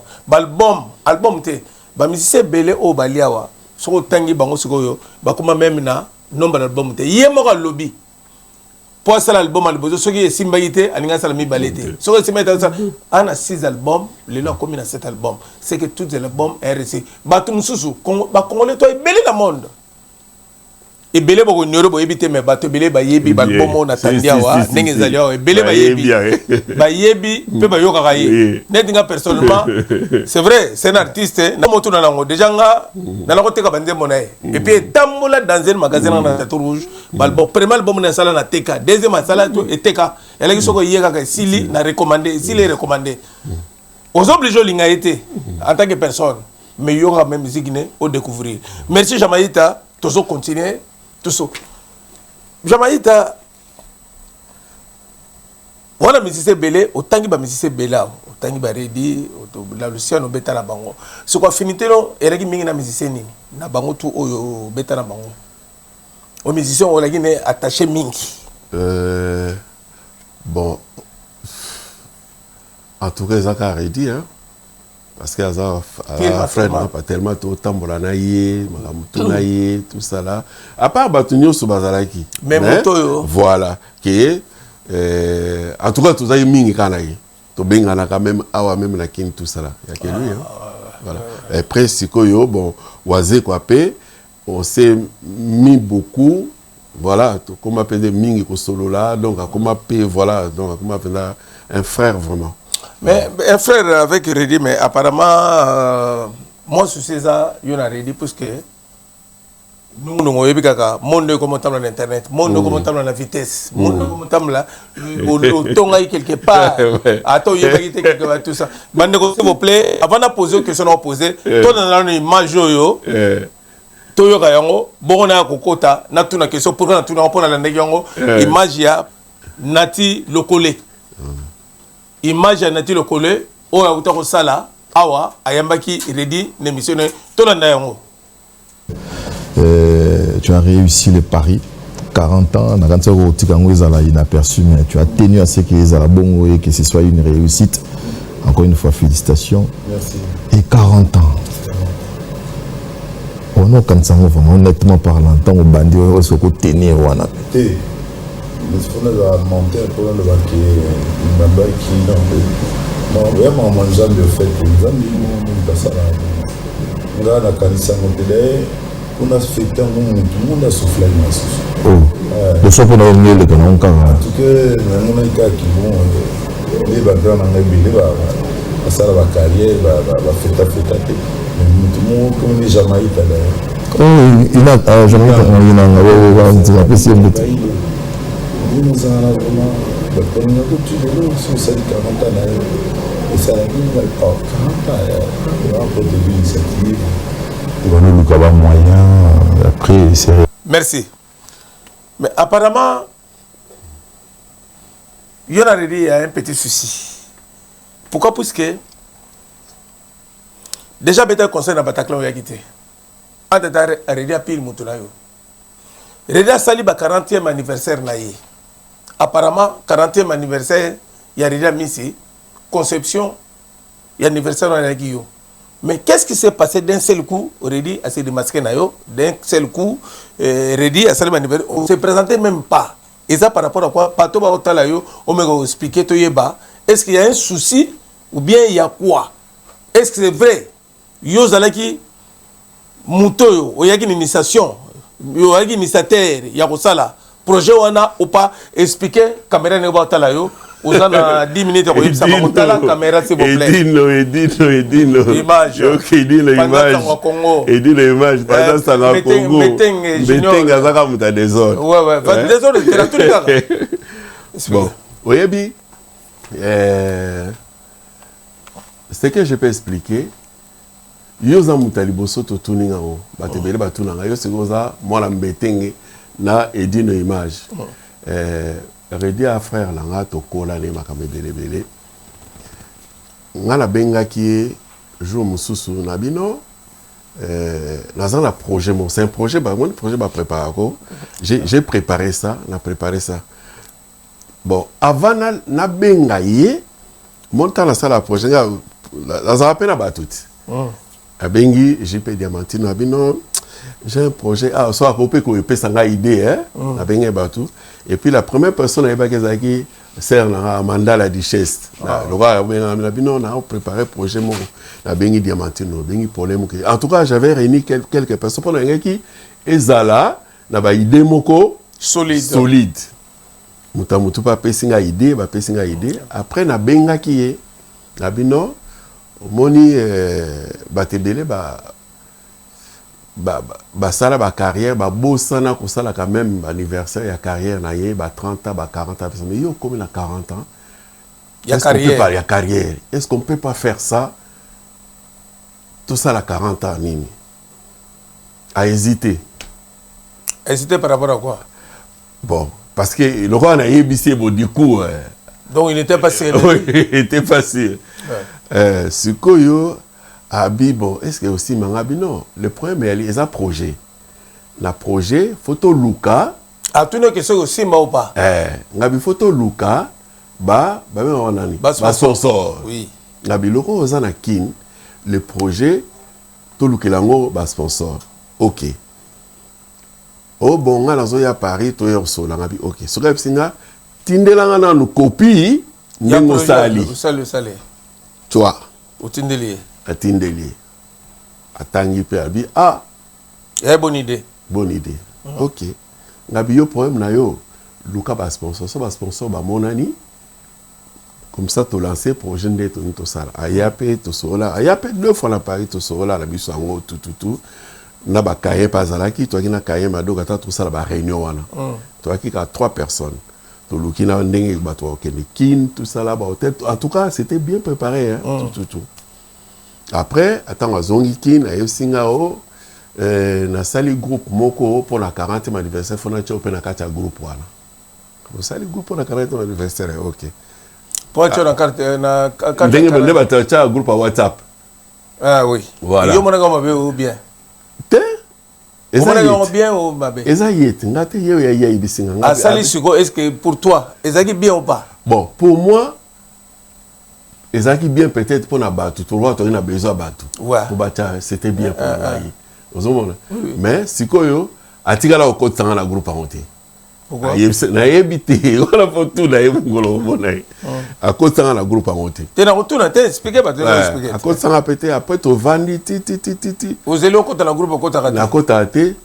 album te ba musicien belé o baliawa soko tangi bango sikoyo bakoma même na nombre d'albums te yemo lobby pour ça l'album al bozo soki simba yité alinga sala mi balete soko simba yité ana 6 albums les là comme na 7 albums c'est que tous les albums RC batu mususu ba congolais to belé dans monde et belé boko nyoro bo ebité mais batu belé ba yebi ba album na tandiawa ndenge zaliawa belé ba yebi pe ba yoka kaye netinga personnellement c'est vrai c'est un artiste na moto na nango déjà nga na la côté ka bande monae et puis tambola dans un magasin na tête rouge balbo premier album na sala na TK deuxième sala to et TK elle qui soko yeka ka sili na recommandé sili recommandé aux obligés linga été en tant que personne mais yoka même musique ne au découvrir merci Jamaïta toujours continuer tout ça Jamaïta wana musicien belé autant que ba musicien bela autant que ba ready la Luciano beta na bango c'est quoi finité non ereki mingi na musicien ni na bango tout oyo beta na bango au musicien on la guiné attaché mingi bon en tout cas ça a ready hein parce que ça frère n'a pas tellement autant bolanaïe magamutunaïe tout ça là à part batunyo so bazalaki même moto voilà qui en tout cas tout ça est mingi kanaï to bengana quand même awa même na kin tout ça là il y a que lui hein voilà et après sikoyo bon wazé quoi pe on s'est mis beaucoup voilà comme appelé mingi ko solo là donc comme appelé voilà donc comme appelé un frère vraiment. Mais un frère avec Reddy, mais apparemment, moi, sur César, il y a Reddy, parce que nous, nous avons monde comme on l'internet, monde comme on la vitesse, monde comme on le ton quelque part. Attends, il y a quelque part, tout ça. S'il vous plaît, avant de poser une question, poser, toi, dans une image, Toyo Kayango, Borona Kokota, Natuna question, pour Natuna, pour la Négango, image ya Nati Lokole. Image Nati Lokole, o ya utako sala, awa, ayambaki Reddy, n'émissionné, Tolanda Yango. Tu as réussi le pari, 40 ans, inaperçu, mais tu as tenu à ce que les Arabons et que ce soit une réussite. Encore une fois, félicitations. Merci. Et 40 ans. On a quand ça vraiment honnêtement parlant, tant au bandit, on se tenir ou on a. Mais ce qu'on a monté un peu dans le banquier, il m'a dit qu'il non, vraiment, moi, jamais fait que nous avons ça là. On a la canisse on a fait tant tout le monde a soufflé Oh, le soir pour nous le canon car. En tout cas, on a des cas qui vont les bagarres dans les billes, ça va carrière, va faire mais tout le monde comme les Jamaïcains là. Oh, il a jamais il a apprécié le temps. Nous avons vraiment on a toujours sur cette 40 ans et ça a mis 40 ans pour début d'initiative. Le moyen, après, c'est... Merci. Mais apparemment, il y a un petit souci. Pourquoi? Puisque déjà, il y a un conseil dans Bataclan qui a quitté. En tout cas, il y a pile Moutoulayo. Il y a sali 40e anniversaire. Apparemment, 40e anniversaire, il y a déjà mis ici. Conception, il y a anniversaire dans la Guillaume. Mais qu'est-ce qui s'est passé d'un seul coup, Redi a s'est démasqué nayo, d'un seul coup, Redi a salué anniversaire, on ne se présentait même pas. Et ça par rapport à quoi? Pato ba otalayo, on m'a expliqué to yeba. Est-ce qu'il y a un souci ou bien il y a quoi? Est-ce que c'est vrai? Yo zalaki mutoyo, o yaki initiation, yo yaki initiateur, ya kosala projet wana ou pas expliquer caméra ne ba otalayo. Vous avez 10 minutes pour y avoir la caméra, s'il vous plaît. Edine. Image. Ok, edine l'image. Edine l'image. Pendant ça, au Congo. Mettez Gazaka Mouta des autres. Ouais. Des autres, c'est la tout le cas. Bon, voyez bien. Ce que je peux expliquer, Yoza Mouta Liboso Totuninga, Batebele Batunanga, Yosegoza, moi la mbetenge, na edine image. Redi à frère langa to kola ne makame belebele ngala benga qui jour mususu na bino nazana projet mon c'est un projet projet préparer j'ai préparé ça bon avant na benga yé montant la salle à projet nazana pena batut abengi JP Diamantino na bino j'ai un projet soit à couper qu'on peut s'en idée hein la benga batout. Et puis la première personne à Ebakazaki, c'est Amanda la Duchesse. Le roi a préparé un projet, la Bengi Diamantino, Bengi problème. En tout cas, j'avais réuni quelques personnes pour qui Ezala, n'a idée moko solide. Mutamutu pas pessinga idée, ba pessinga idée. Après na benga qui est, na bino, moni batebele sala ba carrière bosana ko sala quand même anniversaire ya carrière na ye 30 ans 40 ans mais yo comme na 40 ans il y a carrière est-ce qu'on peut pas faire ça tout ça la 40 ans nini a hésité par rapport à quoi? Bon parce que le roi na yebisi bo du coup donc il était pas sérieux. Oui, il était facile Sukoyo Abi, bon, est-ce que aussi Mangabi non? Le problème est les projet. La projet, photo Luka. Ah, tu n'as que ça aussi, ou pas? Ngabi photo Luka, même on a ba sponsor. Oui. Ngabi loko ozana kin, le projet, to Lukelango ba sponsor. Ok. Oh bon, nga nazo ya Paris, to yo so ngabi ok. So ngabi singa, tindelanga na no copie, ndengo sali. Sali. Toi. Ou tindeli. Atindeli. Atangi pe abi bonne idée. Ok. Ngabi yo problème na yo Luka ba sponsor ba monani comme ça to lancer projet de to sala ayape to sola ayape 2 fois na Paris to sola la biso ngo tout na ba kaye pazalaki to akina kaye madoka ta to sala ba réunion wana to akika 3 personnes to lukina ndenge ba to okende kin tout ça là ba hôtel en tout cas c'était bien préparé hein tout. Après, attends, Zongikin, a Singao, na sali groupe Moko pour la 40e anniversaire, faut na choper na katia groupe wana. Vous sali groupe pour la 40e anniversaire, ok. Pour tu na carte na carte. Ndenge ba groupe à WhatsApp. Ah oui. Voilà. Yo mona ngoma ou bien. Bien ou mabé. Ezayet, ngate yo ya ibisinga. Ah sali sugo, est-ce que pour toi, ezaki bien ou pas? Bon, pour moi Et ça qui bien peut-être pour la battu, tout le monde a besoin de battu. Pour battre, c'était bien pour la mais si quoi atikala au côté dans la groupe à monter. Pourquoi? Na yebité, on a fait tout na yebungolo monai. À côté dans la groupe à monter. Tu n'as retourné, t'es expliqué pas, tu n'as expliqué. À côté dans la pété, après tu vandi ti. Vous allez au côté dans la groupe au côté à la côté à té,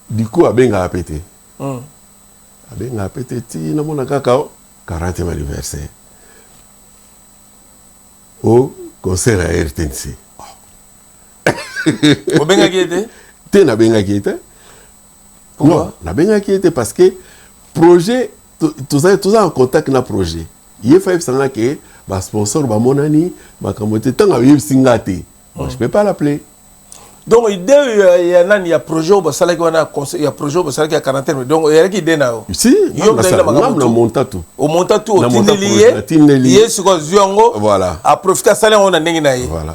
du coup à benga à pété. À benga à pété ti, na mona kakao 40e anniversaire. Au concert à RTNC. Au benga qui était? Tu n'as benga qui était? Pourquoi? Non, la benga qui était parce que projet, tout ça en contact na projet. Il faut savoir que ma sponsor, ma monani, ma communauté, tant que je singate, je peux pas l'appeler. Donc il y a projet au Bassala qui il y a projet au Bassala qui a quarantaine. Donc il y a qui idée là. Si, on monte tout. On monte tout. On tinelié, ce que Ziongo. Voilà. A profiter ça là on a n'enginaï. Voilà.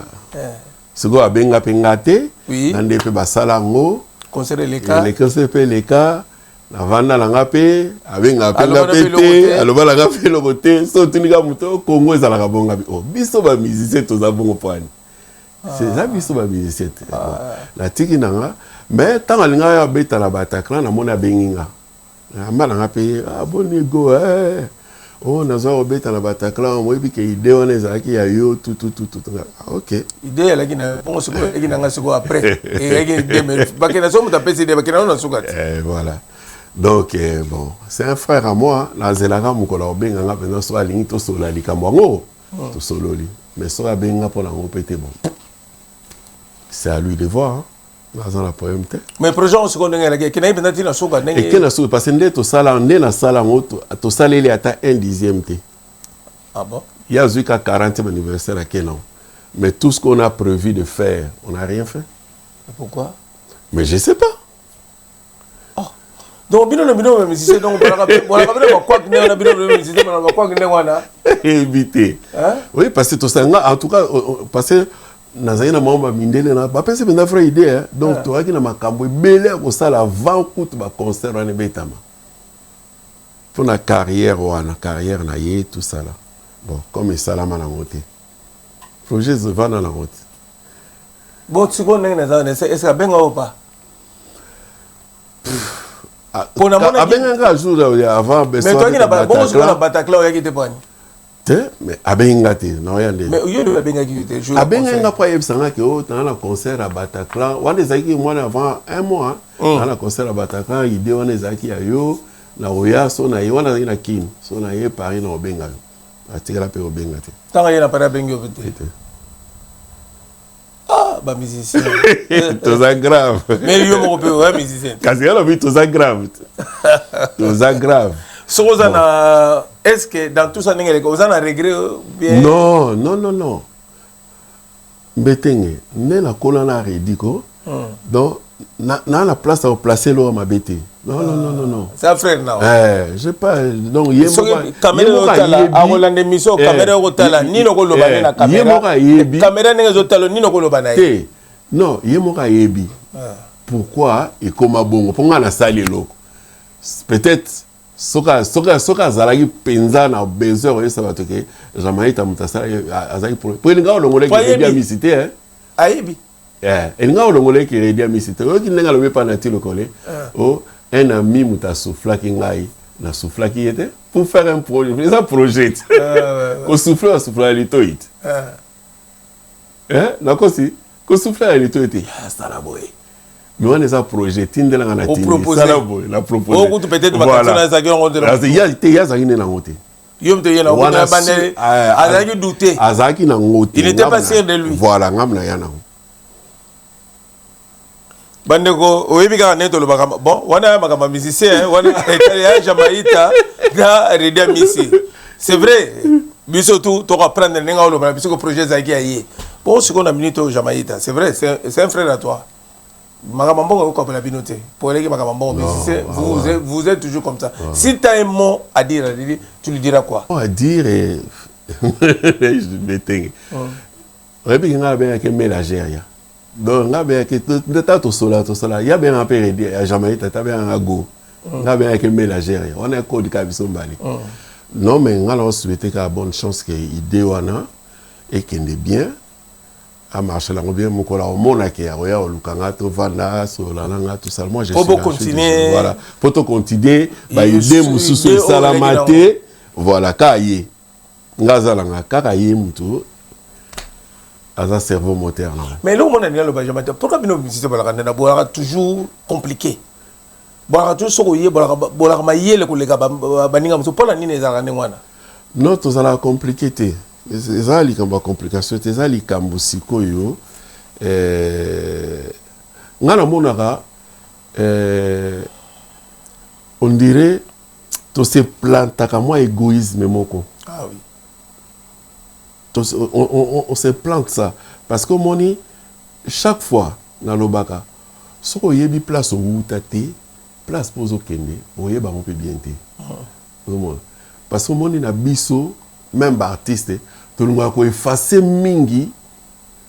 Ce que a benga pengate. Oui. Nande pe Bassala ngo. Conseiller les cas. Les conseillers les cas. La vanda la ngape. Abenga penga pété. Aloba la ngape le boté. So tunika muto. Congo ezala kabonga. Oh, biso ba musicien tous avons point. C'est ça biso ba musicien. La tiki nanga. Mais tant alinga ya beta la Bataclan na mona benginga. Amala ngape. Aboni go oh nazo beta la Bataclan moi bi ke idée on ezaki ya yo tout. OK. Idée elle qui na bon c'est quoi qui na ngasi après. Et qui idée ba ke na so muta pesi idée ba ke na on sukat. Voilà. Donc bon, c'est un frère à moi, la zelaka mukola obenga nga pena so alingi to sola likambo to sololi. Mais so abenga pour la répéter bon. C'est à lui de voir. Dans la poème. Mais projet on se connaît là qui na ibenda tina soka ndenge. Et que na so parce que to sala na sala ngoto to sala ile ata 1/10e té. Ah bon? Il y a jusqu'à 40e anniversaire à Kenan. Mais tout ce qu'on a prévu de faire, on n'a rien fait. Et pourquoi? Mais je sais pas. Donc bino mais si c'est donc voilà quoi que na bino mais si c'est quoi que ne wana éviter. Oui parce que to ça en tout cas parce que nazayina mamba mindele na ba pese benda frère idée donc to aki na makambo belé ko sala avant coup ba concert wana betama. Pour la carrière na yé tout ça là. Bon comme ça là na ngote. Projet se va dans la route. Bon tu connais est-ce que benga ou pas? Pour la monnaie abenga jour avant mais toi qui n'a pas bon sur la Bataclan qui te pogne. Mais abenga te non rien de. Mais yo de abenga qui te jour. Abenga pas yebsanga que dans la concert à Bataclan, on des aki moi avant un mois dans la concert à Bataclan, idée on des aki yo na oya so na yo na ina kin so na ye Paris na obenga. Atikala pe obenga te. Tant il na pas abenga peut-être. Ah, bah musicien. Tout ça grave. Mais yo mon peu ouais musicien. Kasi ala bi tout ça grave. Tout ça grave. Sozana est-ce que dans tout ça n'engele vous en a regret bien? Non. Mbetenge, ne la colonna rediko. Donc na la place à placer l'eau ma bête. Non. C'est un frère non. Je pas donc il y caméra à Hollande mission caméra hôtel ni no ko lobana na caméra. Caméra n'engezo hôtel ni no ko lobana. Non, yemoka yebi. Pourquoi et comment bon pour nga na salle loko. Peut-être soka zalaki penza na besoin ça va toquer Jamaïta mutasala azaki pour nga olongole ki bien misité ayebi et nga olongole ki bien misité o ki nga lobe pa na tilo kolé un ami mutasufla ki ngai na sufla ki était pour faire un projet ko souffler litoit na kosi ko souffler litoit ça la boy. Mais on a un projet, tindela ngana tindi. Ça la boy, la proposé. Oh, tu peut-être vacances na zaki on de. Il y a zaki na ngote. Yom te yena on a bandé. Azaki douté. Azaki na ngote. Il n'était pas sûr de lui. Voilà, ngam na yana. Bandeko, oyebi ka neto lo bakamba. Bon, wana makamba musicien, wana ya Jamaïta da Redia Misi. C'est vrai. Biso tout to reprendre nenga lo bana biso projet zaki ayi. Bon, ce qu'on a minute au Jamaïta, c'est vrai, c'est un frère à toi. Magamambo ko la binoté pour les magamambo mais vous êtes toujours comme ça. Si tu as un mot à dire tu lui diras quoi? À dire je m'éteins. Ouais bien nga bien que mélanger. Donc nga bien que de tato sola il y a bien un peu à Jamaïta tu bien un go. Nga bien que mélanger. On est code kabiso mbali. Non mais nga la souhaiter ka bonne chance que idée wana et qui est bien à marcher là bien mon cola au monde qui a au lukanga to vanda so la langa tout ça moi je suis continuer voilà pour to continuer ba idée mususu salamate voilà kaye ngaza langa kakaye mutu aza cerveau moteur non mais là on a le Benjamin pourquoi bino musicien balakanda boira toujours compliqué boira toujours sokoye boira mayele ko lega baninga muso pour la nini ezala ngwana non tout ça la compliqué té ça li kamba complication té ça li kambo sikoyo ngana monaka on dirait tout se planta comme moi égoïsme moko ah oui on se plante ça parce que moni chaque fois dans le baka ce qu'on y a place au tate place pour au kende on y a on peut bien té parce que moni na biso même artiste tout le monde a effacer mingi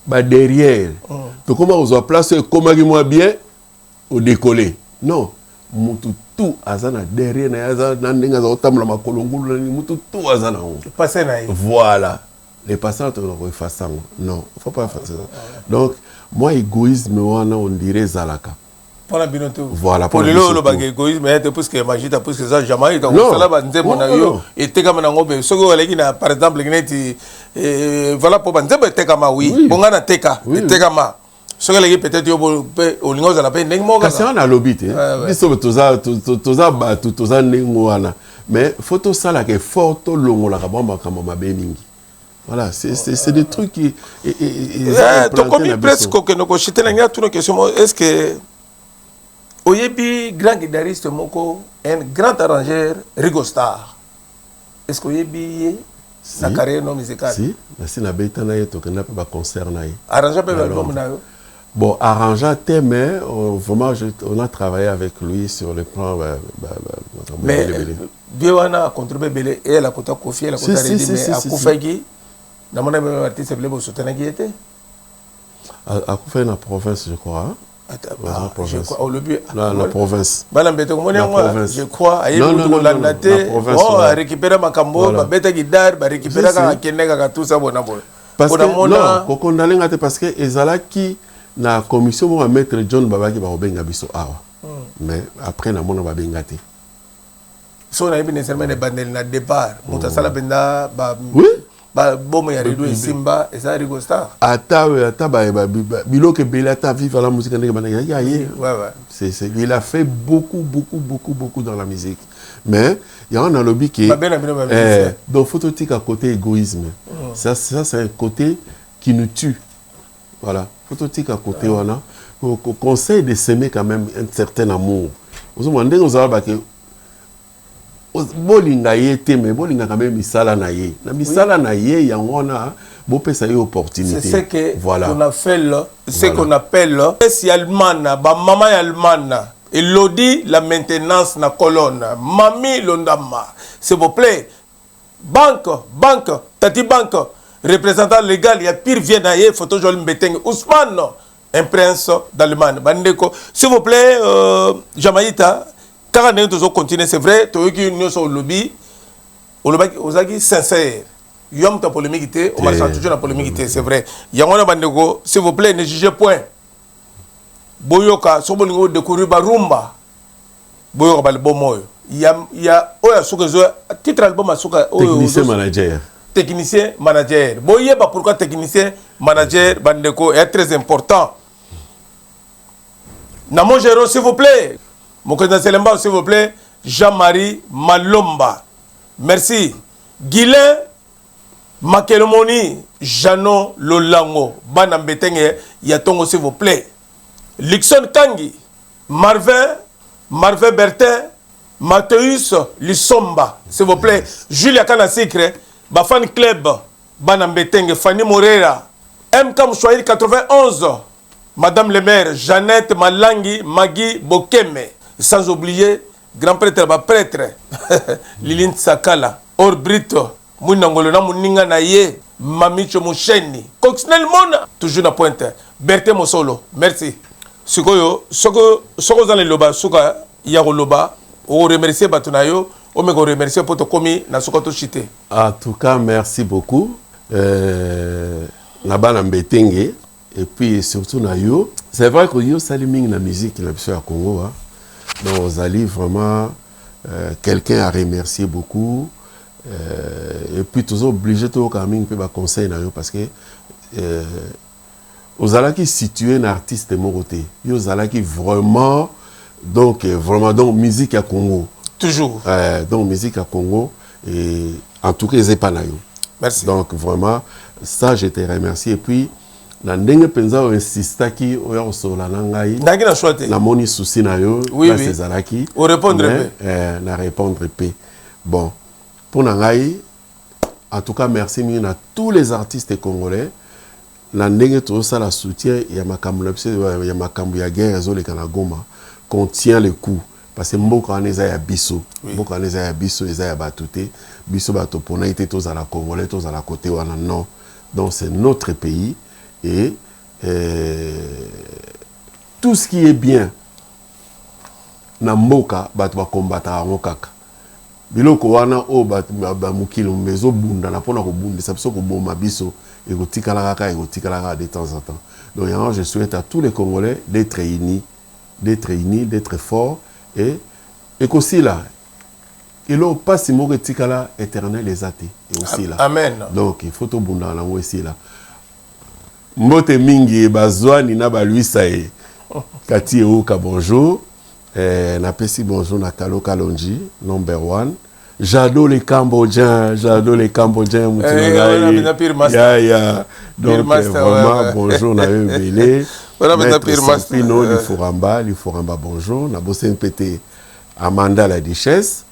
ba derrière to comment on soit place comment qui moi bien au décoller non mutu tout azana derrière na azana ndinga za otamla makolongulu mutu tout azana passer na voilà les passants ont fait ça. Non, il ne faut pas faire ça. Donc, moi, égoïsme, on dirait Zalaka. Voilà, pour le égoïsme, parce que magie, parce que ça, jamais, par exemple, voilà pour Banzeba Tekama, oui, Bongana Teka, Tekama. Ce que les peut-être au Lingos à la peine, parce qu'on a l'obité, mais photo ça là qui est fort long la kabamba comme ma beningi. Voilà, c'est des trucs qui donc comme presque que nous chité la tout nos questions est-ce que Oyebi grand guitariste moko un grand arrangeur Rigo Star est-ce que Oyebi sa carrière non musicale si c'est la bête na yeto que n'a pas concert na arrangeur peut album na yo bon arrangeur mais vraiment on a travaillé avec lui sur le plan mais Biwana a contribué belé et elle a côté Kofi elle a côté Redi mais à Koufagi na mon ami artiste belé bo soutenir qui était à Koufagi na province je crois la province au début la province je crois ayi mutu landate bon a récupérer makambo ba beta guitare ba récupérer ka keneka tout ça bona bon parce que non ko kondalenga te parce que ezala qui na commission mo maître John Babaki ba obenga biso awa mais après na mona ba bengate so na ibine serment de bandel na départ mutasala benda ba ba bomo ya Rido Simba et ça Rigo Star ata ba biloke bela ta vivre la musique ndenge bana ya ouais c'est il a fait beaucoup dans la musique mais il y a un lobby qui donc phototique à côté égoïsme ça c'est un côté qui nous tue voilà phototique à côté wana conseil de s'aimer quand même un certain amour vous demandez aux arabes que bolinga yete mais bolinga quand même misala na ye na misala na ye yangona bo pesa yo opportunité c'est ce que voilà on a fait là ce qu'on appelle spécialement ba maman allemande Elodie la maintenance na colonne mami londama s'il vous plaît banque tati banque représentant légal il y a pire vient d'ailleurs photo Joël Mbeteng Ousmane un prince d'Allemagne bandeko s'il vous plaît Jamaïta quand on est continuer c'est vrai tu qui nous sur le lobby aux sincère yom ta polémique on marche toujours la polémique c'est vrai yangona bandeko s'il vous plaît ne jugez point boyoka so bolingo découvrir barumba boyoka bal bomoyo il y a oya sukezo titre album asuka technicien manager boyeba pourquoi technicien manager bandeko est très important na mon géro s'il vous plaît mon président Selemba s'il vous plaît Jean-Marie Malomba merci Guilain Makelomoni Jano Lolango Bana Mbetenge Yatongo s'il vous plaît Lixon Kangi Marvin Bertin Mathéus Lissomba s'il vous plaît Julia Kanasikre Bafan Club Bana Mbetenge Fanny Morera MK Mouchouaïr 91 Madame le maire Jeannette Malangi Magui Bokeme sans oublier grand prêtre prêtre Lilin Sakala Orbrito Munangolo na muninga na ye Mamicho Musheni Coxnel Mona toujours na pointe Berthe Mosolo merci sikoyo soko dans le loba suka ya loba o remercier batunayo o me remercier pour to komi na soko to chité en tout cas merci beaucoup na bana mbetenge et puis surtout na yo. C'est vrai que yo saliming la musique la à Congo. Hein. Donc Ozali vraiment quelqu'un à remercier beaucoup. Et puis toujours obligé de quand même un conseil na yo parce que Ozala qui situé un artiste moroté. Yo Ozala qui vraiment donc musique à Congo. Toujours. Donc musique à Congo et en tout cas c'est pas na yo. Merci. Donc vraiment ça je te remercie et puis na ndenge penza o insista ki o ya osola na ngai. Ndaki na choite. Na moni souci na yo oui, na oui. Cezalaki. O répondre pe. Na répondre pe. Bon. Pour Nangaï, en tout cas, merci à tous les artistes congolais. Nandenge tout ça la soutien, il y a ma cambo ya guerre réseau les Kanagoma qu'on tient le coup parce que mboko aneza ya biso, mboko aneza ya biso eza ya batute, biso bato pona été tous à la congolais, tous à la côté wana non. Donc c'est notre pays et tout ce qui est bien na mboka bato ba combattre en mokaka. Biloko wana o ba mukilo mezo bunda na pona ko bundisa biso ko boma biso et ko tikala de temps en temps. Donc je souhaite à tous les Congolais d'être unis, d'être forts et aussi là il a pas si mo tikala éternel les athées et aussi là. Amen. Donc il faut to bunda na aussi là. Mbote mingi bazwani na ba luisa e kati e ka bonjour. Na pesi bonjour na Kalo Kalonji, number 1. J'adore les Cambodgiens, Donc vraiment bonjour na eux belé. Maître Pino Lifuramba bonjour. Na bosse mpete Amanda la Duchesse.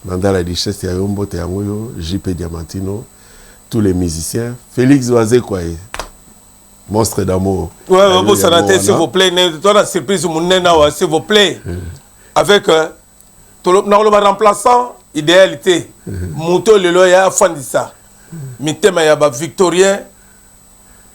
Amanda la Duchesse ya yombo te yango JP Diamantino, tous les musiciens. Félix Oazé quoi. Monstre d'amour. Ouais, vous santé, s'il vous plaît. Toi, la surprise, s'il vous plaît. Avec le remplaçant, idéalité. Mouto le loya fandissa. Mitema yaba victorien,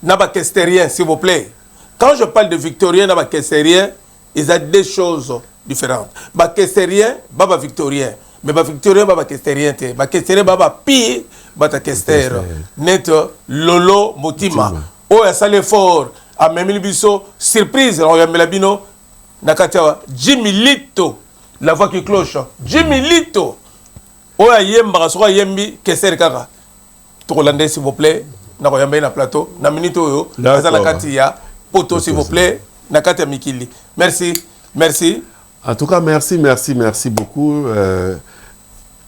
naba kestérien, s'il vous plaît. Quand je parle de victorien, naba kestérien, il y a deux choses différentes. Ba kestérien, baba victorien. Mais ba victorien, baba kestérien. Ba kestérien, baba pire, bata kester. Net lolo motima. Oh, il y a ça l'effort. À même biso surprise, on y a Melabino, Nakatiawa, Jimmy Lito, la voix qui cloche. Jimmy Lito. Oh, il y a Yemba, soit Yembi, Kesser Kaka. Tourlandais, s'il vous plaît. Nakoyambe na plateau. Na minito yo. Azala Katia. Poto, s'il vous plaît. Nakatia Mikili. Merci. Merci. En tout cas, merci beaucoup.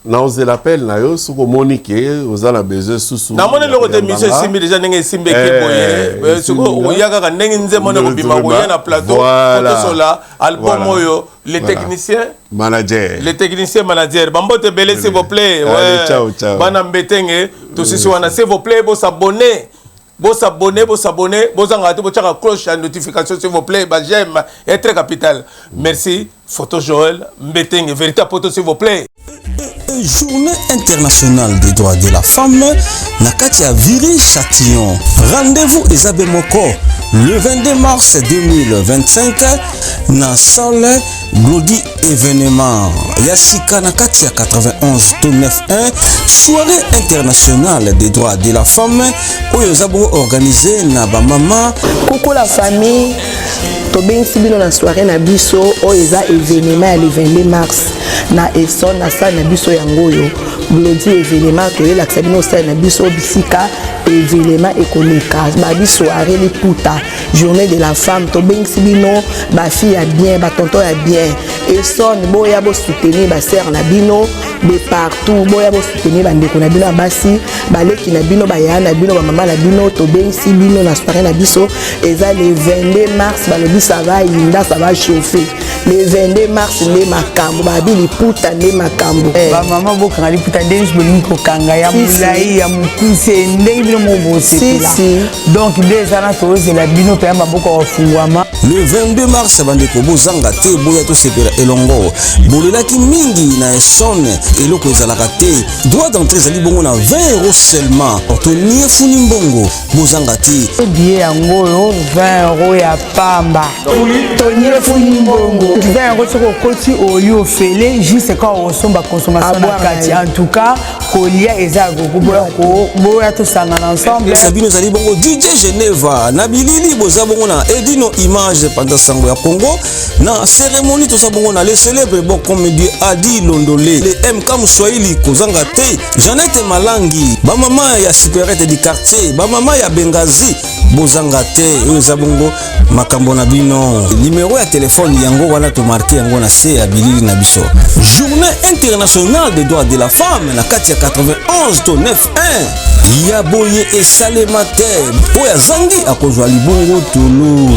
Naoze l'appel na yo soko monique ozala besoin susu na moni loko de monsieur simbi déjà ndenge simbi ke boye soko oyaka ka ndenge nze mona ko bima ko na plateau to sola album oyo les techniciens managers bambote belé s'il vous plaît ouais bana mbetenge to sisi wana s'il vous plaît bo s'abonner vous engagez votre cloche à notification s'il vous plaît j'aime est très capital merci photo Joël Mbetenge véritable photo s'il vous plaît. Journée internationale des droits de la femme, Nakatia Viry-Châtillon. Rendez-vous Esabe Moko le 22 mars 2025 dans salle Glody événement. Yasika Nakatia 91 91 soirée internationale des droits de la femme où Yosabo organisé na ba mama. Coucou la famille. Tobeng sibino na soirée na biso o eza événement le 22 mars na Esson na salle na biso yangoyo Glody événement que la sabino salle na biso bisika événement économique ba bi soirée les puta journée de la femme Tobeng sibino ba fille ya bien ba tonton ya bien Esson boya bo soutenir ba sœur na bino de partout boya bo soutenir ba ndeko na bino basi ba leki na bino ba ya na bino ba mama na bino Tobeng sibino na soirée na biso eza le 22 mars ba le ça va inda ça va chauffer le 22 mars les makambo babi les puta les makambo ba mama boka les puta dense bolingo kanga ya mulai ya mukuse ndenge bino mo bosepela donc des ana toze la bino pe maboko ofungwama le 22 mars bandeko bozanga te boya to sepela elongo bolelaki mingi na Essonne eloko ezalaka te droit d'entrée ezali bongo na 20 € seulement ortonie funi mbongo bozanga te billet yango oyo 20 € ya pamba tonier funi mbongo 20 € soko koti oli ofele juste quand on somba consommation na kati en tout cas kolia eza boya to sangana ensemble sabino ezali bongo DJ Geneva na bilili boza bongo na Edino Image pendant sango ya Congo na cérémonie to sa bongo na les célèbres bon comédien Adi Londolé les MK Mswahili kozanga te Jeannette Malangi ba mama ya supérette du quartier ba mama ya Bengazi bozanga te eza bongo makambo na bino numéro ya téléphone yango wana to marqué yango na se ya bilili na biso journée internationale des droits de la femme na kati ya 91 to 9-1 ya boye esalema te po ya zangi akozwa libongo tulu